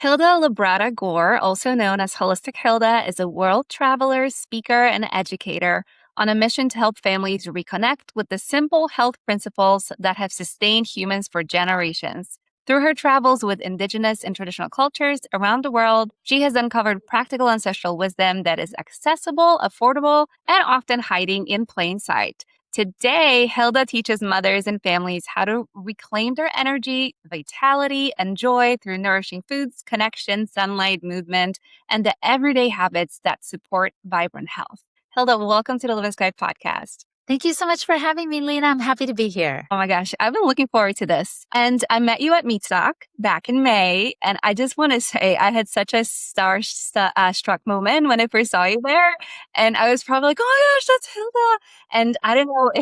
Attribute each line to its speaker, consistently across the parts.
Speaker 1: Hilda Labrada Gore, also known as Holistic Hilda, is a world traveler, speaker, and educator on a mission to help families reconnect with the simple health principles that have sustained humans for generations. Through her travels with Indigenous and traditional cultures around the world, she has uncovered practical ancestral wisdom that is accessible, affordable, and often hiding in plain sight. Today, Hilda teaches mothers and families how to reclaim their energy, vitality, and joy through nourishing foods, connection, sunlight, movement, and the everyday habits that support vibrant health. Hilda, welcome to the Livin'Sky Podcast.
Speaker 2: Thank you so much for having me, Lena. I'm happy to be here.
Speaker 1: Oh my gosh, I've been looking forward to this. And I met you at Meatstock back in May. And I just want to say I had such a struck moment when I first saw you there. And I was probably like, oh my gosh, that's Hilda. And I don't know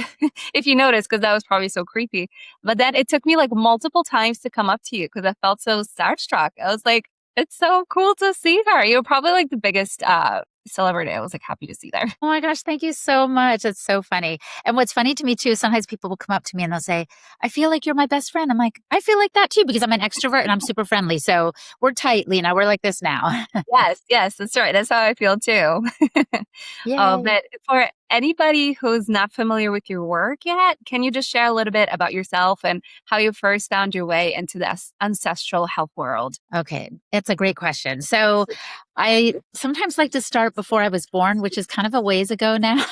Speaker 1: if you noticed, because that was probably so creepy. But then it took me like multiple times to come up to you because I felt so starstruck. I was like, it's so cool to see her. You're probably like the biggest celebrity. I was like happy to see there.
Speaker 2: Oh my gosh, thank you so much. It's so funny. And what's funny to me too, sometimes people will come up to me and they'll say, I feel like you're my best friend. I'm like, I feel like that too, because I'm an extrovert and I'm super friendly. So we're tight, Lena. We're like this now.
Speaker 1: Yes, that's right. That's how I feel too. But for anybody who's not familiar with your work yet, can you just share a little bit about yourself and how you first found your way into the ancestral health world?
Speaker 2: Okay, it's a great question. So I sometimes like to start before I was born, which is kind of a ways ago now.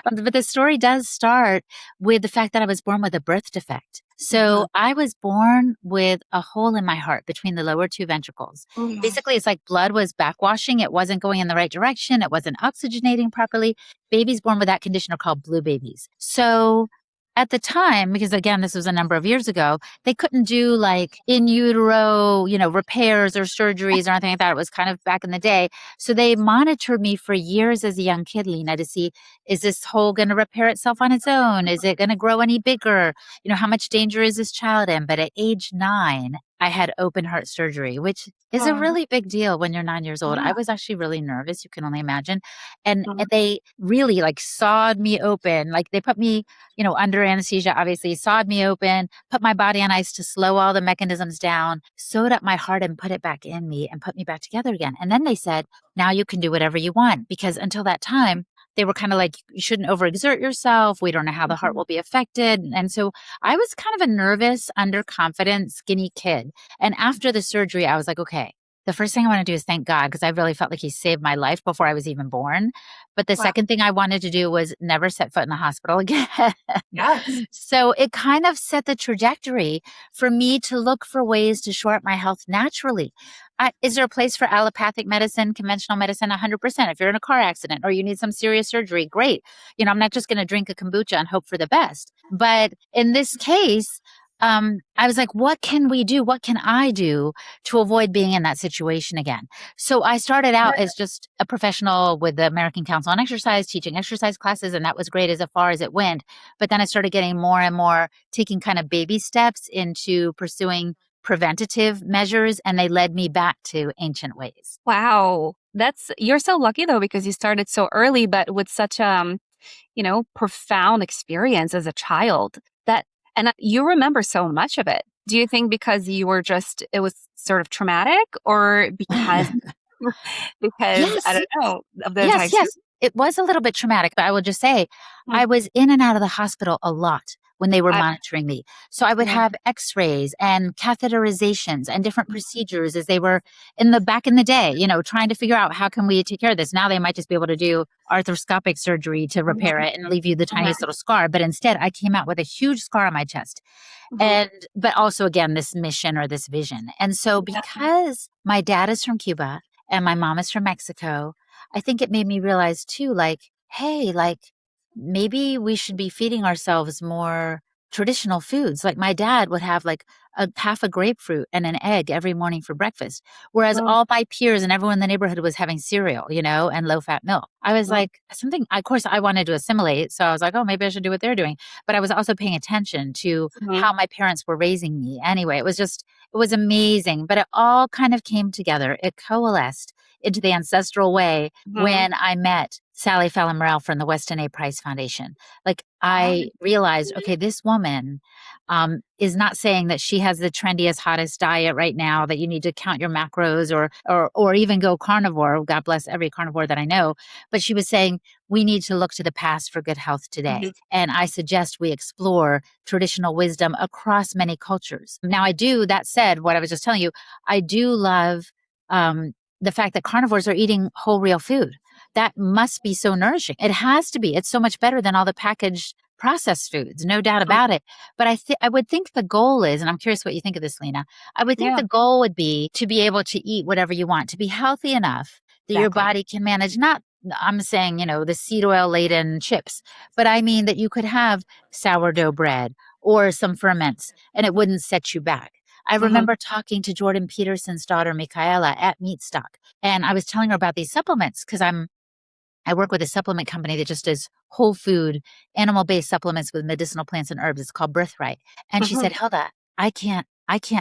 Speaker 2: But the story does start with the fact that I was born with a birth defect. So I was born with a hole in my heart between the lower two ventricles. Basically, it's like blood was backwashing. It wasn't going in the right direction. It wasn't oxygenating properly. Babies born with that condition are called blue babies. So at the time, because again, this was a number of years ago, they couldn't do like in utero, repairs or surgeries or anything like that. It was kind of back in the day. So they monitored me for years as a young kid, Lena, to see, is this hole going to repair itself on its own? Is it going to grow any bigger? How much danger is this child in? But at age 9, I had open heart surgery, which is a really big deal when you're 9 years old. I was actually really nervous. You can only imagine. And they really like sawed me open. Like they put me, under anesthesia, obviously sawed me open, put my body on ice to slow all the mechanisms down, sewed up my heart and put it back in me and put me back together again. And then they said, now you can do whatever you want, because until that time, they were kind of like, you shouldn't overexert yourself. We don't know how the heart will be affected. And so I was kind of a nervous, underconfident, skinny kid. And after the surgery, I was like, okay, the first thing I want to do is thank God, because I really felt like he saved my life before I was even born. But the second thing I wanted to do was never set foot in a hospital again. So it kind of set the trajectory for me to look for ways to shore up my health naturally. Is there a place for allopathic medicine, conventional medicine? 100%. If you're in a car accident or you need some serious surgery, great. I'm not just going to drink a kombucha and hope for the best. But in this case, I was like, what can we do? What can I do to avoid being in that situation again? So I started out as just a professional with the American Council on Exercise, teaching exercise classes, and that was great as far as it went. But then I started getting more and more, taking kind of baby steps into pursuing preventative measures, and they led me back to ancient ways.
Speaker 1: Wow. You're so lucky though, because you started so early, but with such profound experience as a child and you remember so much of it. Do you think because it was sort of traumatic, or because
Speaker 2: Yes.
Speaker 1: I don't know of the
Speaker 2: Yes. It was a little bit traumatic, but I will just say I was in and out of the hospital a lot when they were monitoring me. So I would have x-rays and catheterizations and different procedures as they were back in the day, trying to figure out how can we take care of this. Now they might just be able to do arthroscopic surgery to repair it and leave you the tiniest little scar. But instead I came out with a huge scar on my chest. But also again, this mission or this vision. And so because my dad is from Cuba and my mom is from Mexico, I think it made me realize too, like, hey, like maybe we should be feeding ourselves more traditional foods. Like my dad would have like half a grapefruit and an egg every morning for breakfast. Whereas all my peers and everyone in the neighborhood was having cereal, and low fat milk. I was like of course I wanted to assimilate. So I was like, oh, maybe I should do what they're doing. But I was also paying attention to how my parents were raising me. Anyway, it was amazing, but it all kind of came together. It coalesced into the ancestral way when I met Sally Fallon Morell from the Weston A Foundation. Like
Speaker 1: Oh,
Speaker 2: I realized, okay, this woman is not saying that she has the trendiest, hottest diet right now, that you need to count your macros or even go carnivore. God bless every carnivore that I know. But she was saying we need to look to the past for good health today. And I suggest we explore traditional wisdom across many cultures. Now, I do, that said, what I was just telling you, I do love the fact that carnivores are eating whole, real food. That must be so nourishing. It has to be. It's so much better than all the packaged processed foods, no doubt about it. But I would think the goal is, and I'm curious what you think of this, Lena. I would think
Speaker 1: yeah,
Speaker 2: the goal would be to be able to eat whatever you want, to be healthy enough that your
Speaker 1: exactly.
Speaker 2: body can manage. Not, I'm saying, the seed oil laden chips, but I mean that you could have sourdough bread or some ferments and it wouldn't set you back. I
Speaker 1: Hmm.
Speaker 2: remember talking to Jordan Peterson's daughter, Michaela, at Meatstock, and I was telling her about these supplements because I work with a supplement company that just does whole food, animal-based supplements with medicinal plants and herbs. It's called Birthright. And she
Speaker 1: Hmm.
Speaker 2: said, Hilda, I can't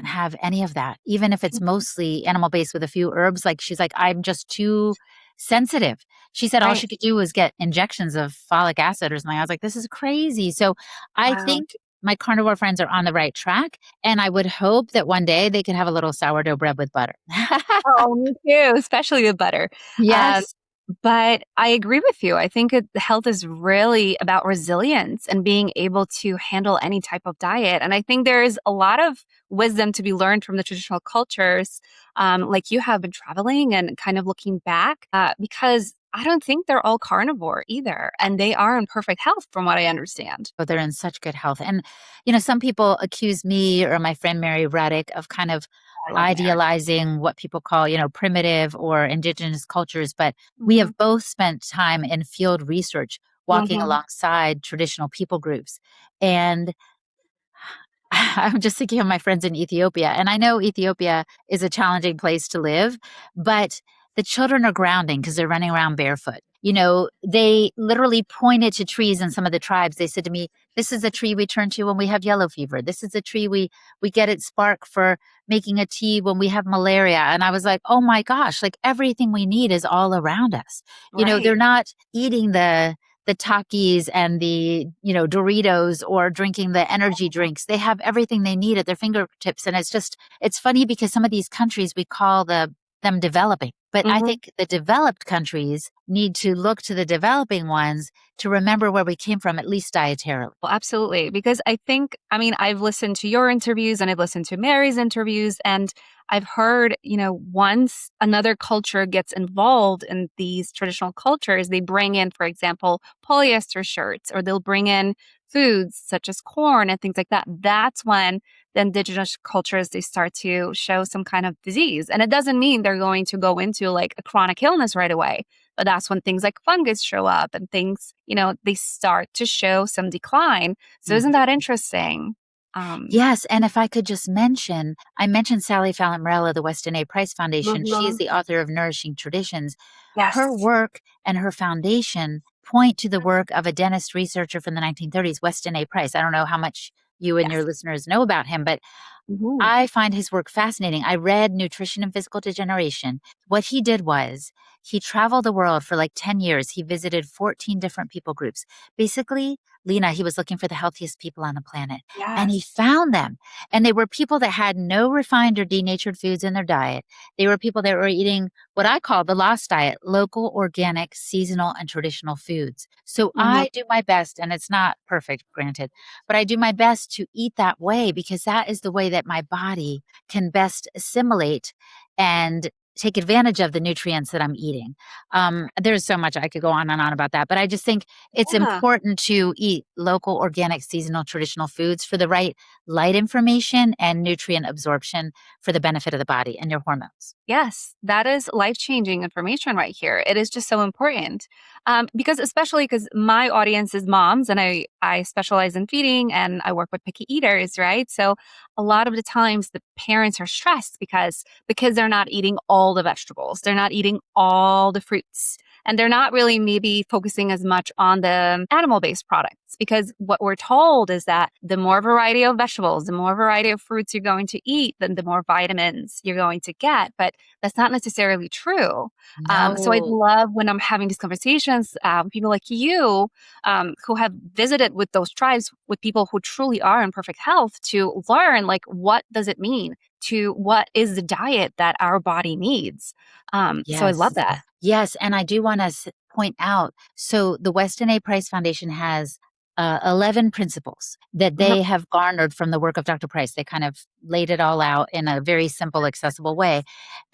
Speaker 2: have any of that, even if it's mostly animal-based with a few herbs. Like she's like, I'm just too sensitive. She said all
Speaker 1: Right.
Speaker 2: she could do was get injections of folic acid or something. I was like, this is crazy. So I
Speaker 1: Wow.
Speaker 2: think my carnivore friends are on the right track. And I would hope that one day they could have a little sourdough bread with butter.
Speaker 1: Oh, me too, especially with butter. Um,
Speaker 2: Yes.
Speaker 1: but I agree with you. I think health is really about resilience and being able to handle any type of diet. And I think there's a lot of wisdom to be learned from the traditional cultures, like you have been traveling and kind of looking back, because I don't think they're all carnivore either. And they are in perfect health, from what I understand.
Speaker 2: Oh, they're in such good health. And, some people accuse me or my friend Mary Reddick of kind of
Speaker 1: I love Mary.
Speaker 2: idealizing what people call, primitive or indigenous cultures. But we
Speaker 1: Hmm.
Speaker 2: have both spent time in field research, walking
Speaker 1: Hmm.
Speaker 2: alongside traditional people groups. And I'm just thinking of my friends in Ethiopia. And I know Ethiopia is a challenging place to live, but the children are grounding because they're running around barefoot. They literally pointed to trees in some of the tribes. They said to me, this is a tree we turn to when we have yellow fever. This is a tree we get its bark for making a tea when we have malaria. And I was like, oh my gosh, like everything we need is all around us.
Speaker 1: Right.
Speaker 2: They're not eating the Takis and the, Doritos or drinking the energy drinks. They have everything they need at their fingertips. And it's funny because some of these countries we call them developing. But I
Speaker 1: Hmm.
Speaker 2: think the developed countries need to look to the developing ones to remember where we came from, at least dietarily.
Speaker 1: Well, absolutely. Because I mean, I've listened to your interviews and I've listened to Mary's interviews, and I've heard, once another culture gets involved in these traditional cultures, they bring in, for example, polyester shirts, or they'll bring in foods such as corn and things like that. That's when the indigenous cultures, they start to show some kind of disease. And it doesn't mean they're going to go into like a chronic illness right away. But that's when things like fungus show up and things, they start to show some decline. So isn't that interesting? Um,
Speaker 2: Yes, and if I could just mention, I mentioned Sally Fallon Morell of the Weston A. Price Foundation. She is
Speaker 1: Mhm.
Speaker 2: the author of Nourishing Traditions. Her
Speaker 1: Yes.
Speaker 2: work and her foundation point to the work of a dentist researcher from the 1930s, Weston A. Price. I don't know how much you and your
Speaker 1: Yes.
Speaker 2: listeners know about him, but
Speaker 1: Mhm.
Speaker 2: I find his work fascinating. I read Nutrition and Physical Degeneration. What he did was he traveled the world for like 10 years. He visited 14 different people groups. Basically, Lena, he was looking for the healthiest people on the planet and he
Speaker 1: Yes.
Speaker 2: found them. And they were people that had no refined or denatured foods in their diet. They were people that were eating what I call the lost diet, local, organic, seasonal, and traditional foods. So
Speaker 1: Mhm.
Speaker 2: I do my best, and it's not perfect, granted, but I do my best to eat that way because that is the way that my body can best assimilate and take advantage of the nutrients that I'm eating. There's so much I could go on and on about that, but I just think it's
Speaker 1: Yeah.
Speaker 2: important to eat local, organic, seasonal, traditional foods for the right light information and nutrient absorption for the benefit of the body and your hormones.
Speaker 1: Yes, that is life-changing information right here. It is just so important. Because especially because my audience is moms and I specialize in feeding and I work with picky eaters, right? So a lot of the times the parents are stressed because the kids are not eating all the vegetables. They're not eating all the fruits. And they're not really maybe focusing as much on the animal-based products, because what we're told is that the more variety of vegetables, the more variety of fruits you're going to eat, then the more vitamins you're going to get. But that's not necessarily true. So I
Speaker 2: No.
Speaker 1: love when I'm having these conversations with people like you, who have visited with those tribes, with people who truly are in perfect health, to learn, like, what does it mean to what is the diet that our body needs. So I love
Speaker 2: Yes.
Speaker 1: that.
Speaker 2: Yes. And I do want to point out, so the Weston A. Price Foundation has 11 principles that
Speaker 1: Mhm.
Speaker 2: they have garnered from the work of Dr. Price. They kind of laid it all out in a very simple, accessible way.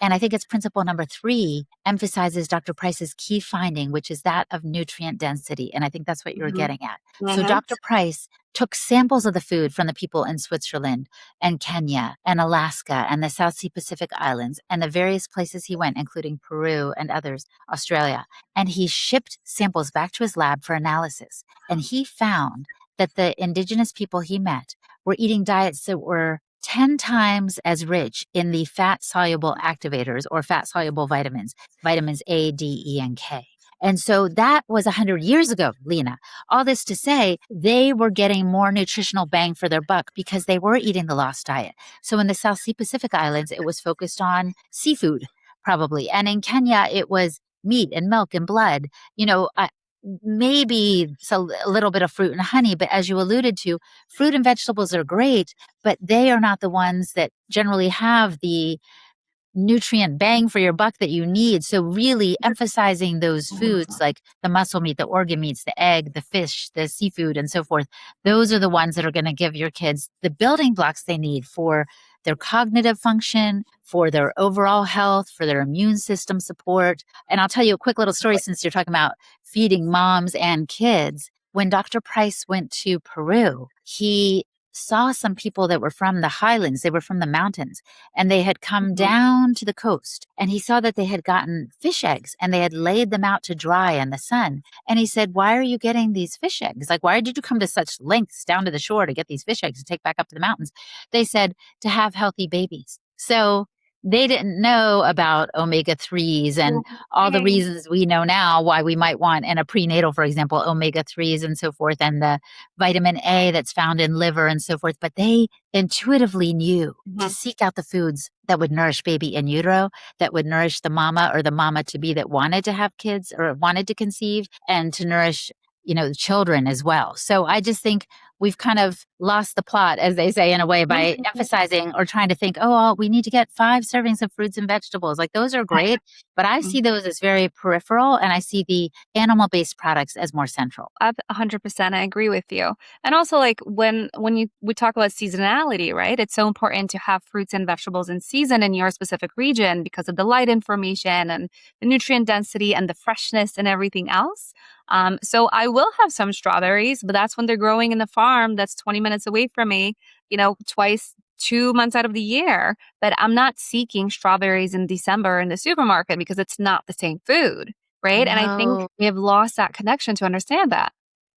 Speaker 2: And I think it's principle number 3 emphasizes Dr. Price's key finding, which is that of nutrient density. And I think that's what you're
Speaker 1: Mhm.
Speaker 2: getting at. So
Speaker 1: Mhm.
Speaker 2: Dr. Price took samples of the food from the people in Switzerland and Kenya and Alaska and the South Sea Pacific Islands and the various places he went, including Peru and others, Australia. And he shipped samples back to his lab for analysis. And he found that the indigenous people he met were eating diets that were 10 times as rich in the fat soluble activators or fat soluble vitamins A, D, E, and K. And so that was 100 years ago, Lena. All this to say, they were getting more nutritional bang for their buck because they were eating the lost diet. So in the South Sea Pacific Islands, it was focused on seafood, probably. And in Kenya, it was meat and milk and blood. Maybe it's a little bit of fruit and honey, but as you alluded to, fruit and vegetables are great, but they are not the ones that generally have the nutrient bang for your buck that you need. So really emphasizing those foods like the muscle meat, the organ meats, the egg, the fish, the seafood, and so forth. Those are the ones that are going to give your kids the building blocks they need for their cognitive function, for their overall health, for their immune system support. And I'll tell you a quick little story since you're talking about feeding moms and kids. When Dr. Price went to Peru, he saw some people that were from the highlands, they were from the mountains, and they had come
Speaker 1: Mhm.
Speaker 2: down to the coast. And he saw that they had gotten fish eggs and they had laid them out to dry in the sun. And he said, "Why are you getting these fish eggs? Like, why did you come to such lengths down to the shore to get these fish eggs to take back up to the mountains?" They said, "To have healthy babies." So they didn't know about omega 3s and all the
Speaker 1: Mhm.
Speaker 2: reasons we know now why we might want in a prenatal, for example, omega 3s and so forth, and the vitamin A that's found in liver and so forth. But they intuitively knew to
Speaker 1: Mhm.
Speaker 2: seek out the foods that would nourish baby in utero, that would nourish the mama or the mama to be that wanted to have kids or wanted to conceive, and to nourish, children as well. So I just think we've kind of lost the plot, as they say, in a way, by emphasizing or trying to think, oh, we need to get 5 servings of fruits and vegetables. Like, those are great, but I see those as very peripheral, and I see the animal-based products as more central.
Speaker 1: 100%. I agree with you. And also, like, we talk about seasonality, right? It's so important to have fruits and vegetables in season in your specific region because of the light information and the nutrient density and the freshness and everything else. So I will have some strawberries, but that's when they're growing in the farm that's 20 minutes away from me, twice 2 months out of the year. But I'm not seeking strawberries in December in the supermarket because it's not the same food. Right. And I think
Speaker 2: No.
Speaker 1: we have lost that connection to understand that.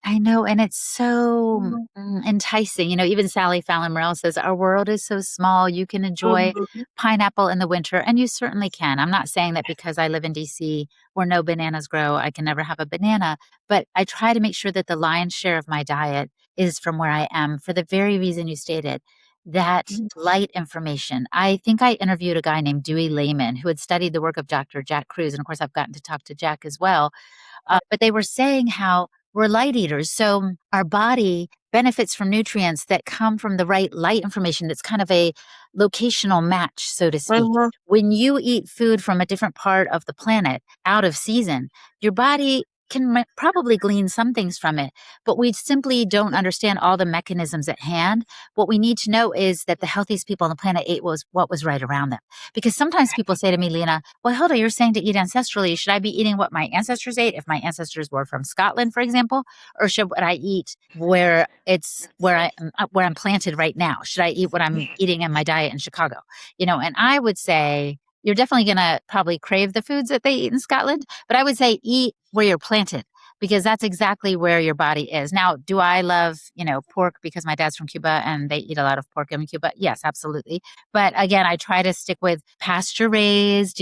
Speaker 2: I know, and it's so
Speaker 1: Mhm.
Speaker 2: enticing. Even Sally Fallon Morell says, "Our world is so small. You can enjoy
Speaker 1: Mhm.
Speaker 2: pineapple in the winter," and you certainly can. I'm not saying that because I live in DC where no bananas grow, I can never have a banana, but I try to make sure that the lion's share of my diet is from where I am for the very reason you stated. That light information. I think I interviewed a guy named Dewey Lehman who had studied the work of Dr. Jack Cruz. And of course, I've gotten to talk to Jack as well. But they were saying how we're light eaters. So our body benefits from nutrients that come from the right light information. That's kind of a locational match, so to speak.
Speaker 1: Mhm.
Speaker 2: When you eat food from a different part of the planet out of season, your body can probably glean some things from it, but we simply don't understand all the mechanisms at hand. What we need to know is that the healthiest people on the planet ate was what was right around them. Because sometimes people say to me, Lena, "Well, Hilda, you're saying to eat ancestrally. Should I be eating what my ancestors ate if my ancestors were from Scotland, for example? Or should I eat where I'm planted right now? Should I eat what I'm eating in my diet in Chicago?" And I would say you're definitely going to probably crave the foods that they eat in Scotland, but I would say eat where you're planted because that's exactly where your body is. Now, do I love, pork because my dad's from Cuba and they eat a lot of pork in Cuba? Yes, absolutely. But again, I try to stick with pasture raised,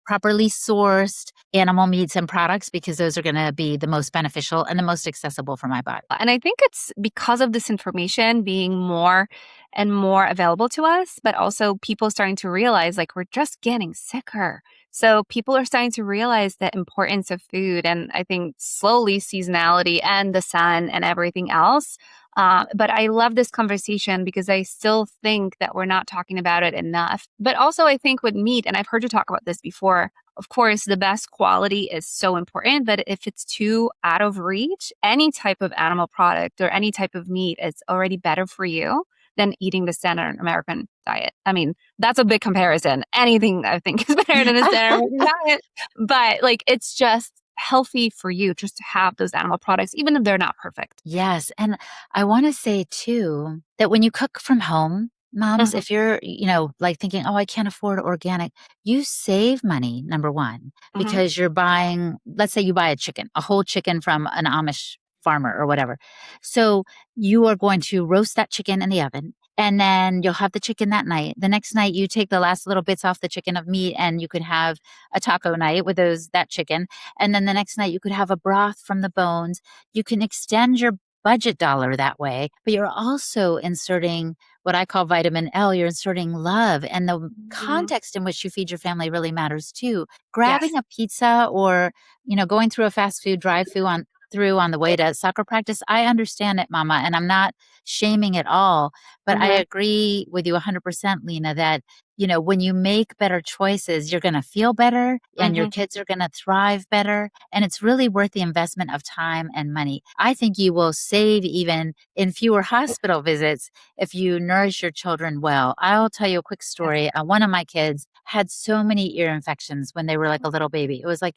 Speaker 2: properly sourced animal meats and products because those are going to be the most beneficial and the most accessible for my body.
Speaker 1: And I think it's because of this information being more and more available to us, but also people starting to realize like we're just getting sicker. So people are starting to realize the importance of food, and I think slowly seasonality and the sun and everything else. But I love this conversation because I still think that we're not talking about it enough. But also, I think with meat, and I've heard you talk about this before, of course, the best quality is so important, but if it's too out of reach, any type of animal product or any type of meat is already better for you than eating the standard American diet. I mean, that's a big comparison. Anything I think is better than the standard American diet, but like it's just healthy for you just to have those animal products, even if they're not perfect.
Speaker 2: Yes. And I want to say too that when you cook from home, moms,
Speaker 1: Mhm,
Speaker 2: if you're, like thinking, oh, I can't afford organic, you save money, number one,
Speaker 1: mhm.
Speaker 2: because you're buying, let's say you buy a whole chicken from an Amish farmer or whatever. So you are going to roast that chicken in the oven. And then you'll have the chicken that night. The next night, you take the last little bits off the chicken of meat, and you could have a taco night with that chicken. And then the next night, you could have a broth from the bones. You can extend your budget dollar that way, but you're also inserting what I call vitamin L. You're inserting love, and the
Speaker 1: Mhm.
Speaker 2: context in which you feed your family really matters too.
Speaker 1: Yes.
Speaker 2: Grabbing a pizza or, going through a fast food drive-through on the way to soccer practice. I understand it, Mama, and I'm not shaming at all, but I
Speaker 1: Mhm,
Speaker 2: agree with you 100%, Lena, that when you make better choices, you're going to feel better and your
Speaker 1: mhm.
Speaker 2: kids are going to thrive better. And it's really worth the investment of time and money. I think you will save even in fewer hospital visits if you nourish your children well. I'll tell you a quick
Speaker 1: Yes.
Speaker 2: story. One of my kids had so many ear infections when they were like a little baby. It was like,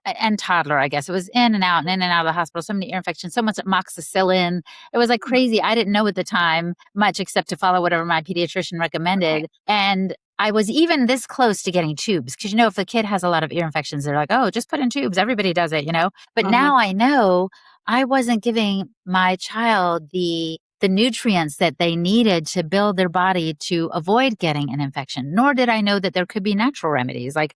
Speaker 2: and toddler, I guess. It was in and out and in and out of the hospital. So many ear infections, so much amoxicillin. It was like crazy. I didn't know at the time much except to follow whatever my pediatrician
Speaker 1: Okay.
Speaker 2: recommended. And I was even this close to getting tubes because, if a kid has a lot of ear infections, they're like, oh, just put in tubes. Everybody does it. But
Speaker 1: Mhm.
Speaker 2: now I know I wasn't giving my child the nutrients that they needed to build their body to avoid getting an infection. Nor did I know that there could be natural remedies like,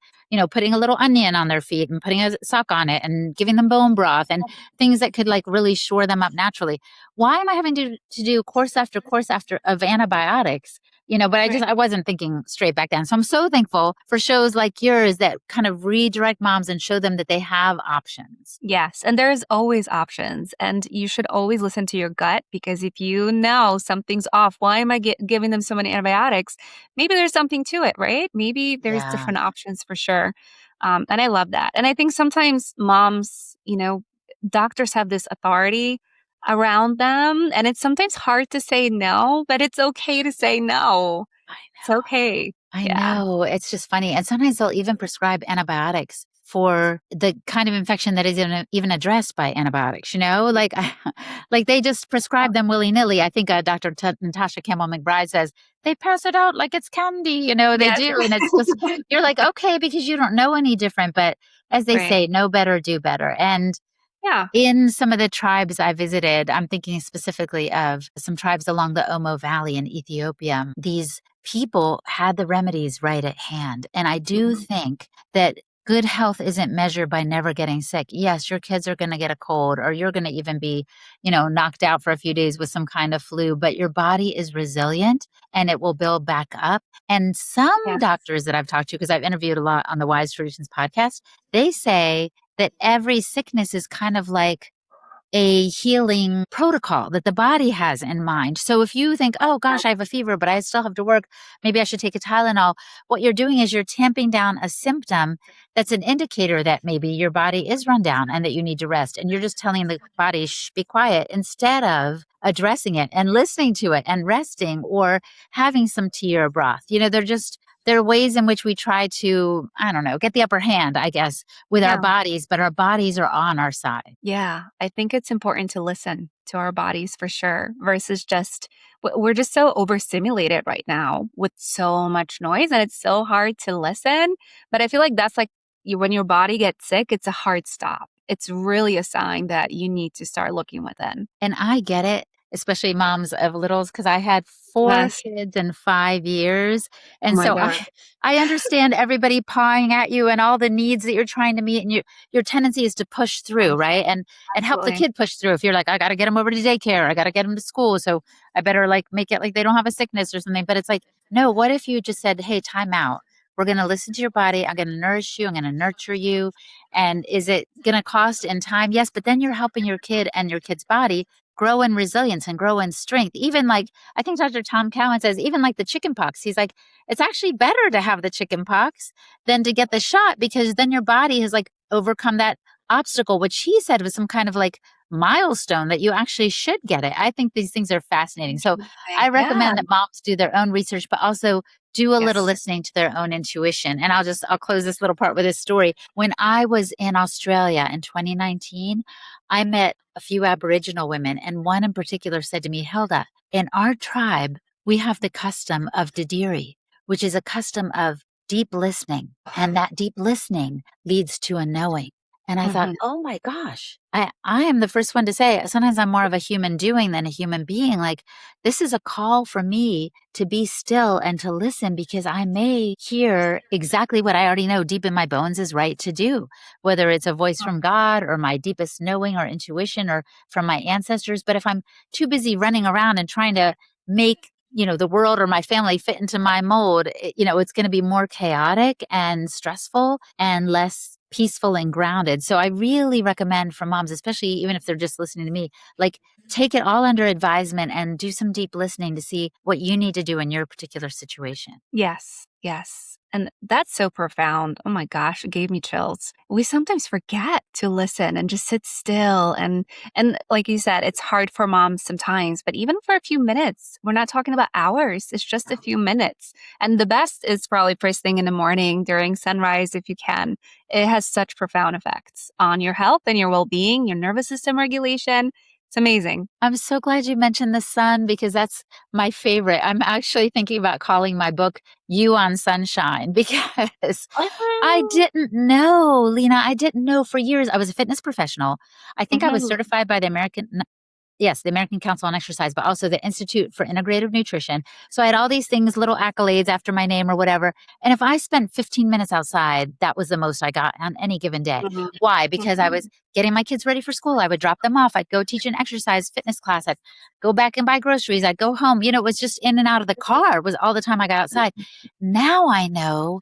Speaker 2: putting a little onion on their feet and putting a sock on it and giving them bone broth and things that could like really shore them up naturally. Why am I having to do course after course after of antibiotics? But
Speaker 1: Right.
Speaker 2: I wasn't thinking straight back then. So I'm so thankful for shows like yours that kind of redirect moms and show them that they have options.
Speaker 1: Yes, and there's always options, and you should always listen to your gut because if you know something's off, why am I giving them so many antibiotics? Maybe there's something to it, right? Maybe there's
Speaker 2: Yeah.
Speaker 1: different options for sure. And I love that. And I think sometimes moms, doctors have this authority around them, and it's sometimes hard to say no, but it's okay to say no.
Speaker 2: I
Speaker 1: It's okay.
Speaker 2: I
Speaker 1: Yeah.
Speaker 2: know. It's just funny. And sometimes they'll even prescribe antibiotics for the kind of infection that isn't even addressed by antibiotics, Like, like they just prescribe them willy nilly. I think Dr. Natasha Campbell McBride says they pass it out like it's candy, they
Speaker 1: Yes.
Speaker 2: do. And it's just, you're like, okay, because you don't know any different. But as they
Speaker 1: Right.
Speaker 2: say, know better, do better. And
Speaker 1: Yeah.
Speaker 2: in some of the tribes I visited, I'm thinking specifically of some tribes along the Omo Valley in Ethiopia. These people had the remedies right at hand. And I do
Speaker 1: Mhm.
Speaker 2: think that good health isn't measured by never getting sick. Yes, your kids are going to get a cold or you're going to even be, knocked out for a few days with some kind of flu, but your body is resilient and it will build back up. And some
Speaker 1: Yes.
Speaker 2: doctors that I've talked to, because I've interviewed a lot on the Wise Traditions podcast, they say that every sickness is kind of like a healing protocol that the body has in mind. So if you think, oh gosh, I have a fever, but I still have to work, maybe I should take a Tylenol. What you're doing is you're tamping down a symptom that's an indicator that maybe your body is run down and that you need to rest. And you're just telling the body, shh, be quiet, instead of addressing it and listening to it and resting or having some tea or broth. There are ways in which we try to, I don't know, get the upper hand, I guess, with our
Speaker 1: Yeah.
Speaker 2: bodies, but our bodies are on our side.
Speaker 1: Yeah, I think it's important to listen to our bodies for sure versus just we're just so overstimulated right now with so much noise and it's so hard to listen. But I feel like that's like when your body gets sick, it's a hard stop. It's really a sign that you need to start looking within.
Speaker 2: And I get it, especially moms of littles, because I had 4
Speaker 1: Yes.
Speaker 2: kids in 5 years.
Speaker 1: Oh
Speaker 2: And
Speaker 1: my
Speaker 2: so
Speaker 1: God.
Speaker 2: I understand everybody pawing at you and all the needs that you're trying to meet, and your tendency is to push through, right? And help the
Speaker 1: Absolutely.
Speaker 2: kid push through. If you're like, I got to get them over to daycare, I got to get them to school, so I better like make it like they don't have a sickness or something. But it's like, no, what if you just said, hey, time out. We're going to listen to your body. I'm going to nourish you. I'm going to nurture you. And is it going to cost in time? Yes. But then you're helping your kid and your kid's body grow in resilience and grow in strength. Even like, I think Dr. Tom Cowan says, even like the chicken pox, he's like, it's actually better to have the chicken pox than to get the shot, because then your body has like overcome that obstacle, which he said was some kind of like milestone that you actually should get it. I think these things are fascinating. So I
Speaker 1: Interesting. Yeah.
Speaker 2: recommend that moms do their own research, but also do a little
Speaker 1: Yes.
Speaker 2: listening to their own intuition. And I'll close this little part with this story. When I was in Australia in 2019, I met a few Aboriginal women, and one in particular said to me, Hilda, in our tribe, we have the custom of Didiri, which is a custom of deep listening. And that deep listening leads to a knowing. And I thought,
Speaker 1: Mhm.
Speaker 2: oh my gosh, I am the first one to say, sometimes I'm more of a human doing than a human being. Like, this is a call for me to be still and to listen, because I may hear exactly what I already know deep in my bones is right to do, whether it's a voice from God or my deepest knowing or intuition or from my ancestors. But if I'm too busy running around and trying to make the world or my family fit into my mold, it's going to be more chaotic and stressful and less peaceful and grounded. So I really recommend for moms, especially even if they're just listening to me, like, take it all under advisement and do some deep listening to see what you need to do in your particular situation.
Speaker 1: Yes. Yes. And that's so profound. Oh my gosh, it gave me chills. We sometimes forget to listen and just sit still, and like you said, it's hard for moms sometimes, but even for a few minutes, we're not talking about hours. It's just a few minutes. And the best is probably first thing in the morning during sunrise if you can. It has such profound effects on your health and your well-being, your nervous system regulation. It's amazing.
Speaker 2: I'm so glad you mentioned the sun, because that's my favorite. I'm actually thinking about calling my book You on Sunshine because I
Speaker 1: Oh.
Speaker 2: didn't know, Lena. I didn't know for years. I was a fitness professional. I think I was
Speaker 1: Mhm.
Speaker 2: certified by the American Council on Exercise, but also the Institute for Integrative Nutrition. So I had all these things, little accolades after my name or whatever. And if I spent 15 minutes outside, that was the most I got on any given day.
Speaker 1: Mhm.
Speaker 2: Why? Because I was
Speaker 1: Mhm.
Speaker 2: getting my kids ready for school. I would drop them off. I'd go teach an exercise fitness class. I'd go back and buy groceries. I'd go home. It was just in and out of the car was all the time I got outside. Now I know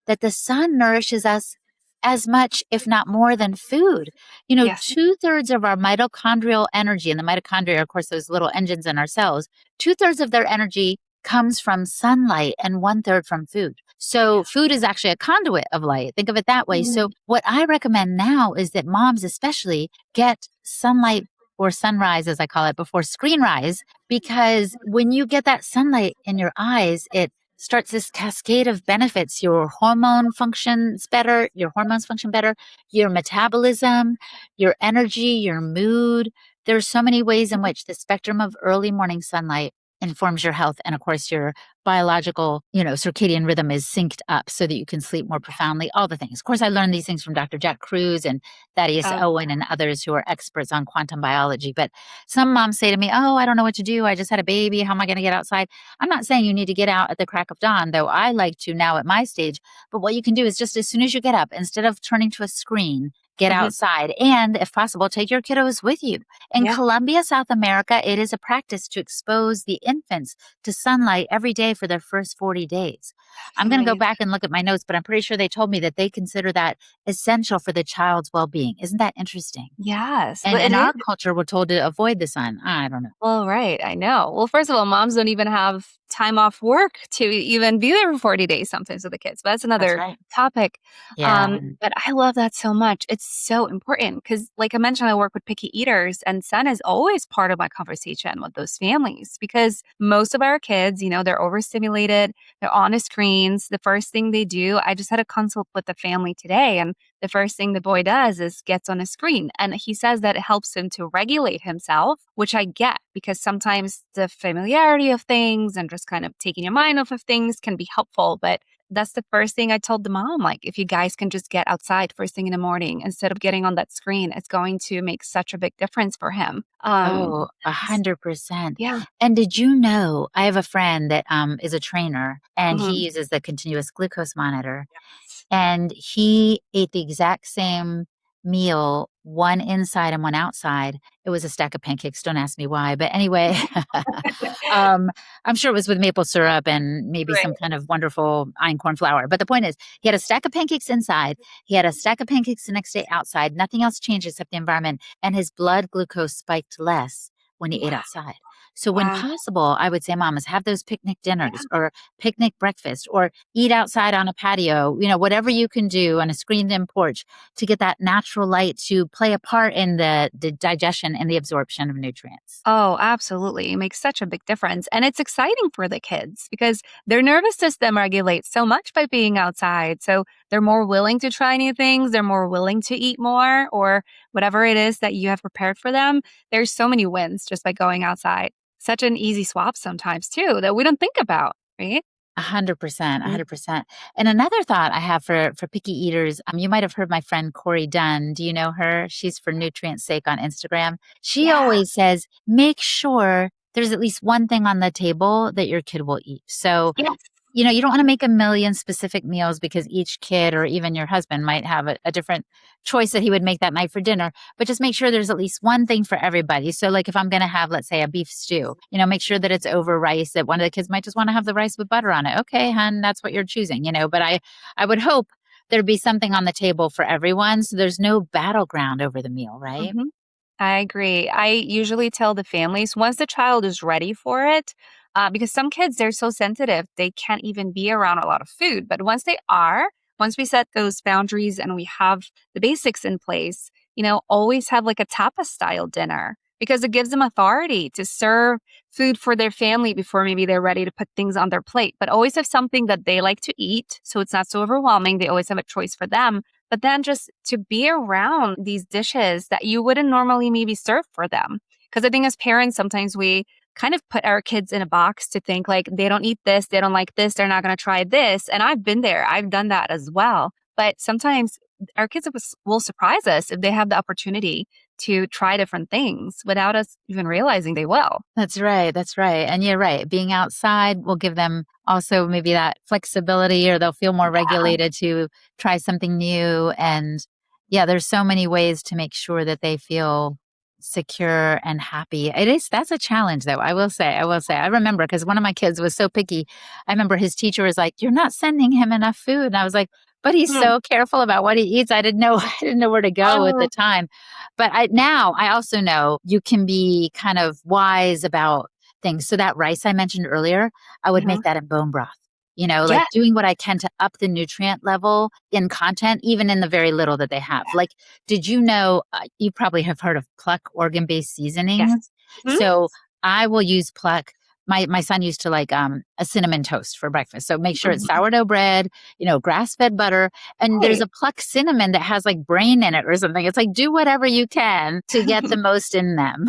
Speaker 2: that the sun nourishes us as much, if not more, than food.
Speaker 1: Yes.
Speaker 2: 2/3 of our mitochondrial energy, and the mitochondria are, of course, those little engines in our cells, 2/3 of their energy comes from sunlight and 1/3 from food. So food is actually a conduit of light. Think of it that way. So
Speaker 1: Mhm.
Speaker 2: what I recommend now is that moms especially get sunlight, or sunrise, as I call it, before screen rise, because when you get that sunlight in your eyes, it starts this cascade of benefits. Your hormones function better, your metabolism, your energy, your mood. There's so many ways in which the spectrum of early morning sunlight informs your health. And of course, your biological, circadian rhythm is synced up so that you can sleep more profoundly, all the things. Of course, I learned these things from Dr. Jack Kruse and Thaddeus
Speaker 1: Oh,
Speaker 2: Owen and others who are experts on quantum biology. But some moms say to me, oh, I don't know what to do. I just had a baby. How am I going to get outside? I'm not saying you need to get out at the crack of dawn, though I like to now at my stage. But what you can do is just as soon as you get up, instead of turning to a screen, get
Speaker 1: mhm.
Speaker 2: outside, and if possible, take your kiddos with you. In
Speaker 1: Yeah.
Speaker 2: Colombia, South America, it is a practice to expose the infants to sunlight every day for their first 40 days.
Speaker 1: That's
Speaker 2: I'm going to go
Speaker 1: amazing.
Speaker 2: back and look at my notes, but I'm pretty sure they told me that they consider that essential for the child's well-being. Isn't that interesting?
Speaker 1: Yes.
Speaker 2: And
Speaker 1: Well, it
Speaker 2: in
Speaker 1: is.
Speaker 2: our culture, we're told to avoid the sun. I don't know.
Speaker 1: Well, right. I know. Well, first of all, moms don't even have time off work to even be there for 40 days sometimes with the kids. But that's
Speaker 2: That's
Speaker 1: another
Speaker 2: right.
Speaker 1: topic.
Speaker 2: Yeah.
Speaker 1: But I love that so much. It's so important because, like I mentioned, I work with picky eaters, and sun is always part of my conversation with those families because most of our kids, they're overstimulated, they're on the screens. The first thing they do, I just had a consult with the family today, and the first thing the boy does is gets on a screen. And he says that it helps him to regulate himself, which I get because sometimes the familiarity of things and just kind of taking your mind off of things can be helpful. But that's the first thing I told the mom. Like, if you guys can just get outside first thing in the morning instead of getting on that screen, it's going to make such a big difference for him.
Speaker 2: Oh, 100%.
Speaker 1: Yeah.
Speaker 2: And did you know, I have a friend that is a trainer and
Speaker 1: Mhm.
Speaker 2: he uses the continuous glucose monitor. And he ate the exact same meal, one inside and one outside. It was a stack of pancakes. Don't ask me why. But anyway, um, I'm sure it was with maple syrup and maybe
Speaker 1: Right.
Speaker 2: some kind of wonderful einkorn flour. But the point is, he had a stack of pancakes inside. He had a stack of pancakes the next day outside. Nothing else changed except the environment. And his blood glucose spiked less when he ate
Speaker 1: Wow.
Speaker 2: outside. So when
Speaker 1: Wow.
Speaker 2: possible, I would say, mamas, have those picnic dinners or picnic breakfast or eat outside on a patio, whatever you can do on a screened-in porch to get that natural light to play a part in the digestion and the absorption of nutrients.
Speaker 1: Oh, absolutely. It makes such a big difference. And it's exciting for the kids because their nervous system regulates so much by being outside. So they're more willing to try new things. They're more willing to eat more or whatever it is that you have prepared for them. There's so many wins just by going outside. Such an easy swap sometimes, too, that we don't think about, right?
Speaker 2: 100%,
Speaker 1: Mm.
Speaker 2: 100%. And another thought I have for picky eaters, you might have heard my friend Corey Dunn. Do you know her? She's for Nutrient's Sake on Instagram. She
Speaker 1: Yeah.
Speaker 2: always says, make sure there's at least one thing on the table that your kid will eat. So
Speaker 1: Yes.
Speaker 2: you don't want to make a million specific meals because each kid or even your husband might have a different choice that he would make that night for dinner, but just make sure there's at least one thing for everybody. So like if I'm going to have, let's say, a beef stew, make sure that it's over rice, that one of the kids might just want to have the rice with butter on it. Okay, hun, that's what you're choosing, but I would hope there'd be something on the table for everyone. So there's no battleground over the meal, right?
Speaker 1: Mhm. I agree. I usually tell the families once the child is ready for it, because some kids, they're so sensitive, they can't even be around a lot of food. But once they are, once we set those boundaries and we have the basics in place, always have like a tapas style dinner because it gives them authority to serve food for their family before maybe they're ready to put things on their plate. But always have something that they like to eat. So it's not so overwhelming. They always have a choice for them, but then just to be around these dishes that you wouldn't normally maybe serve for them. Because I think as parents, sometimes we kind of put our kids in a box to think like they don't eat this, they don't like this, they're not going to try this. And I've been there, I've done that as well. But sometimes our kids will surprise us if they have the opportunity to try different things without us even realizing they will.
Speaker 2: That's right. That's right. And you're right. Being outside will give them also maybe that flexibility or they'll feel more regulated to try something new. And yeah, there's so many ways to make sure that they feel secure and happy. That's a challenge though. I remember because one of my kids was so picky. I remember his teacher was like, "You're not sending him enough food." And I was like, "But he's
Speaker 1: Hmm.
Speaker 2: so careful about what he eats." I didn't know, I didn't know where to go at the
Speaker 1: Oh,
Speaker 2: time. But I also know you can be kind of wise about things. So that rice I mentioned earlier, I would
Speaker 1: mhm.
Speaker 2: make that in bone broth. Like
Speaker 1: Yeah.
Speaker 2: doing what I can to up the nutrient level in content, even in the very little that they have. Like, did you know, you probably have heard of Pluck organ-based
Speaker 1: Yes.
Speaker 2: seasonings?
Speaker 1: Mhm.
Speaker 2: So I will use Pluck. My son used to like a cinnamon toast for breakfast. So make sure it's
Speaker 1: Mhm.
Speaker 2: sourdough bread, grass-fed butter, and there's
Speaker 1: Right.
Speaker 2: a Pluck cinnamon that has like brain in it or something. It's like do whatever you can to get the most in them.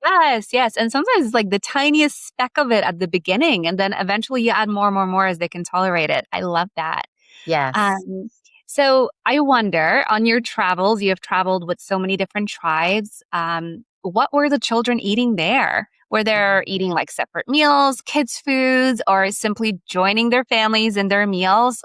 Speaker 1: Yes, yes. And sometimes it's like the tiniest speck of it at the beginning, and then eventually you add more, more, more as they can tolerate it. I love that.
Speaker 2: Yes.
Speaker 1: Um, so I wonder, on your travels, you have traveled with so many different tribes. What were the children eating there? Were they eating like separate meals, kids' foods, or simply joining their families in their meals?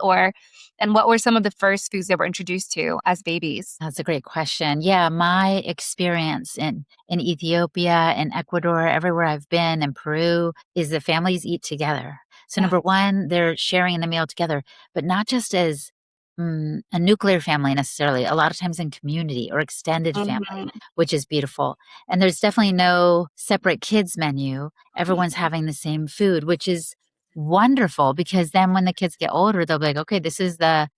Speaker 1: And what were some of the first foods they were introduced to as babies?
Speaker 2: That's a great question. Yeah, my experience in Ethiopia and Ecuador, everywhere I've been, and Peru, is that families eat together. So
Speaker 1: Yeah.
Speaker 2: number one, they're sharing the meal together, but not just as a nuclear family necessarily. A lot of times in community or extended family,
Speaker 1: Mhm.
Speaker 2: which is beautiful. And there's definitely no separate kids menu. Everyone's having the same food, which is wonderful because then when the kids get older they'll be like, okay, this is the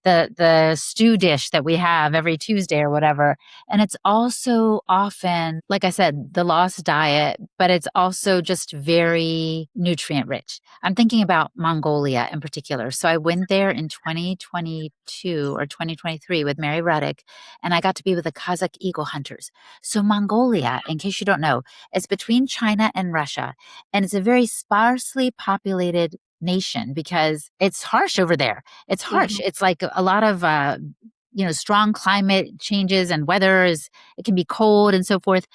Speaker 2: stew dish that we have every Tuesday or whatever. And it's also often, like I said, the lost diet, but it's also just very nutrient rich. I'm thinking about Mongolia in particular. So I went there in 2022 or 2023 with Mary Ruddick, and I got to be with the Kazakh Eagle Hunters. So Mongolia, in case you don't know, is between China and Russia, and it's a very sparsely populated nation because it's harsh over there. It's harsh. It's like a lot of strong climate changes and it can be cold and so forth.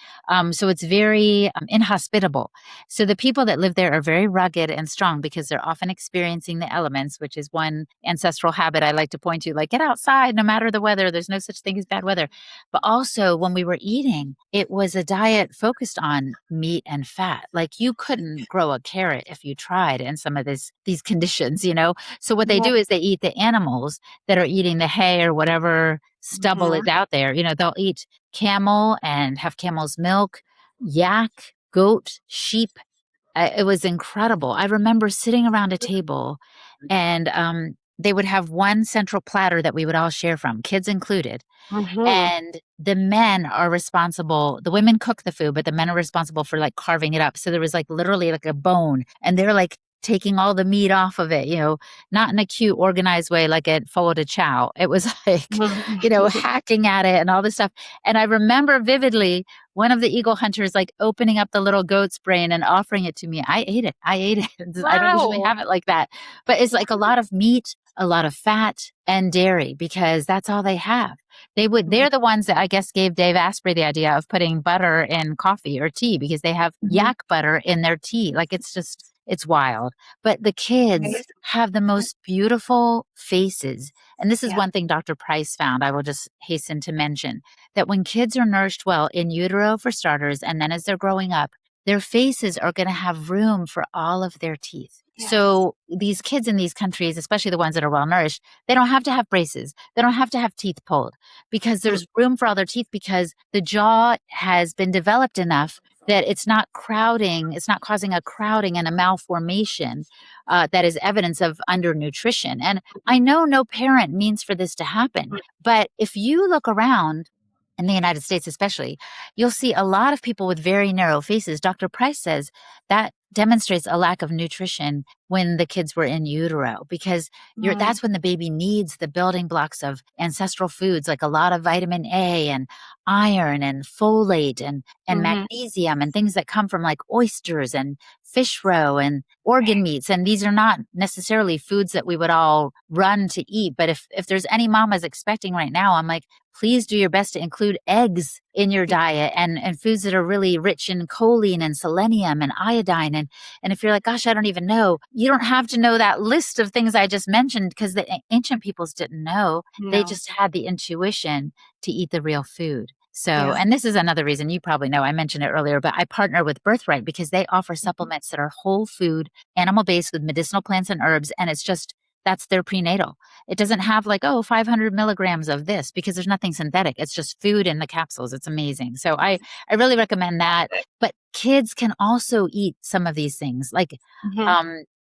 Speaker 2: So it's very inhospitable. So the people that live there are very rugged and strong because they're often experiencing the elements, which is one ancestral habit I like to point to, like get outside no matter the weather. There's no such thing as bad weather. But also when we were eating, it was a diet focused on meat and fat. Like you couldn't grow a carrot if you tried in some of these conditions, So what they do is they eat the animals that are eating the hay or whatever stubble is out there. They'll eat camel and have camel's milk, yak, goat, sheep. It was incredible. I remember sitting around a table and they would have one central platter that we would all share from, kids included. And the men are responsible. The women cook the food, but the men are responsible for like carving it up. So there was like literally like a bone and they're like taking all the meat off of it, not in a cute, organized way like at Pho de Chow. It was like, hacking at it and all this stuff. And I remember vividly one of the eagle hunters like opening up the little goat's brain and offering it to me. I ate it. Wow. I don't usually have it like that. But it's like a lot of meat, a lot of fat and dairy because that's all they have. They're the ones that I guess gave Dave Asprey the idea of putting butter in coffee or tea because they have yak butter in their tea. Like it's wild. But the kids have the most beautiful faces. And this is one thing Dr. Price found. I will just hasten to mention that when kids are nourished well in utero for starters, and then as they're growing up, their faces are going to have room for all of their teeth. Yes. So these kids in these countries, especially the ones that are well nourished, they don't have to have braces. They don't have to have teeth pulled because there's room for all their teeth because the jaw has been developed enough that it's not crowding, it's not causing a crowding and a malformation that is evidence of undernutrition. And I know no parent means for this to happen, but if you look around, in the United States especially, you'll see a lot of people with very narrow faces. Dr. Price says that demonstrates a lack of nutrition when the kids were in utero because that's when the baby needs the building blocks of ancestral foods like a lot of vitamin A and iron and folate and magnesium and things that come from like oysters and fish roe and organ meats. And these are not necessarily foods that we would all run to eat. But if there's any mamas expecting right now, I'm like, please do your best to include eggs in your diet and foods that are really rich in choline and selenium and iodine. And if you're like, gosh, I don't even know, you don't have to know that list of things I just mentioned because the ancient peoples didn't know. No. They just had the intuition to eat the real food. So, and this is another reason you probably know, I mentioned it earlier, but I partner with Birthright because they offer supplements that are whole food, animal-based with medicinal plants and herbs. And that's their prenatal. It doesn't have like, 500 milligrams of this because there's nothing synthetic. It's just food in the capsules. It's amazing. So I really recommend that. But kids can also eat some of these things. Like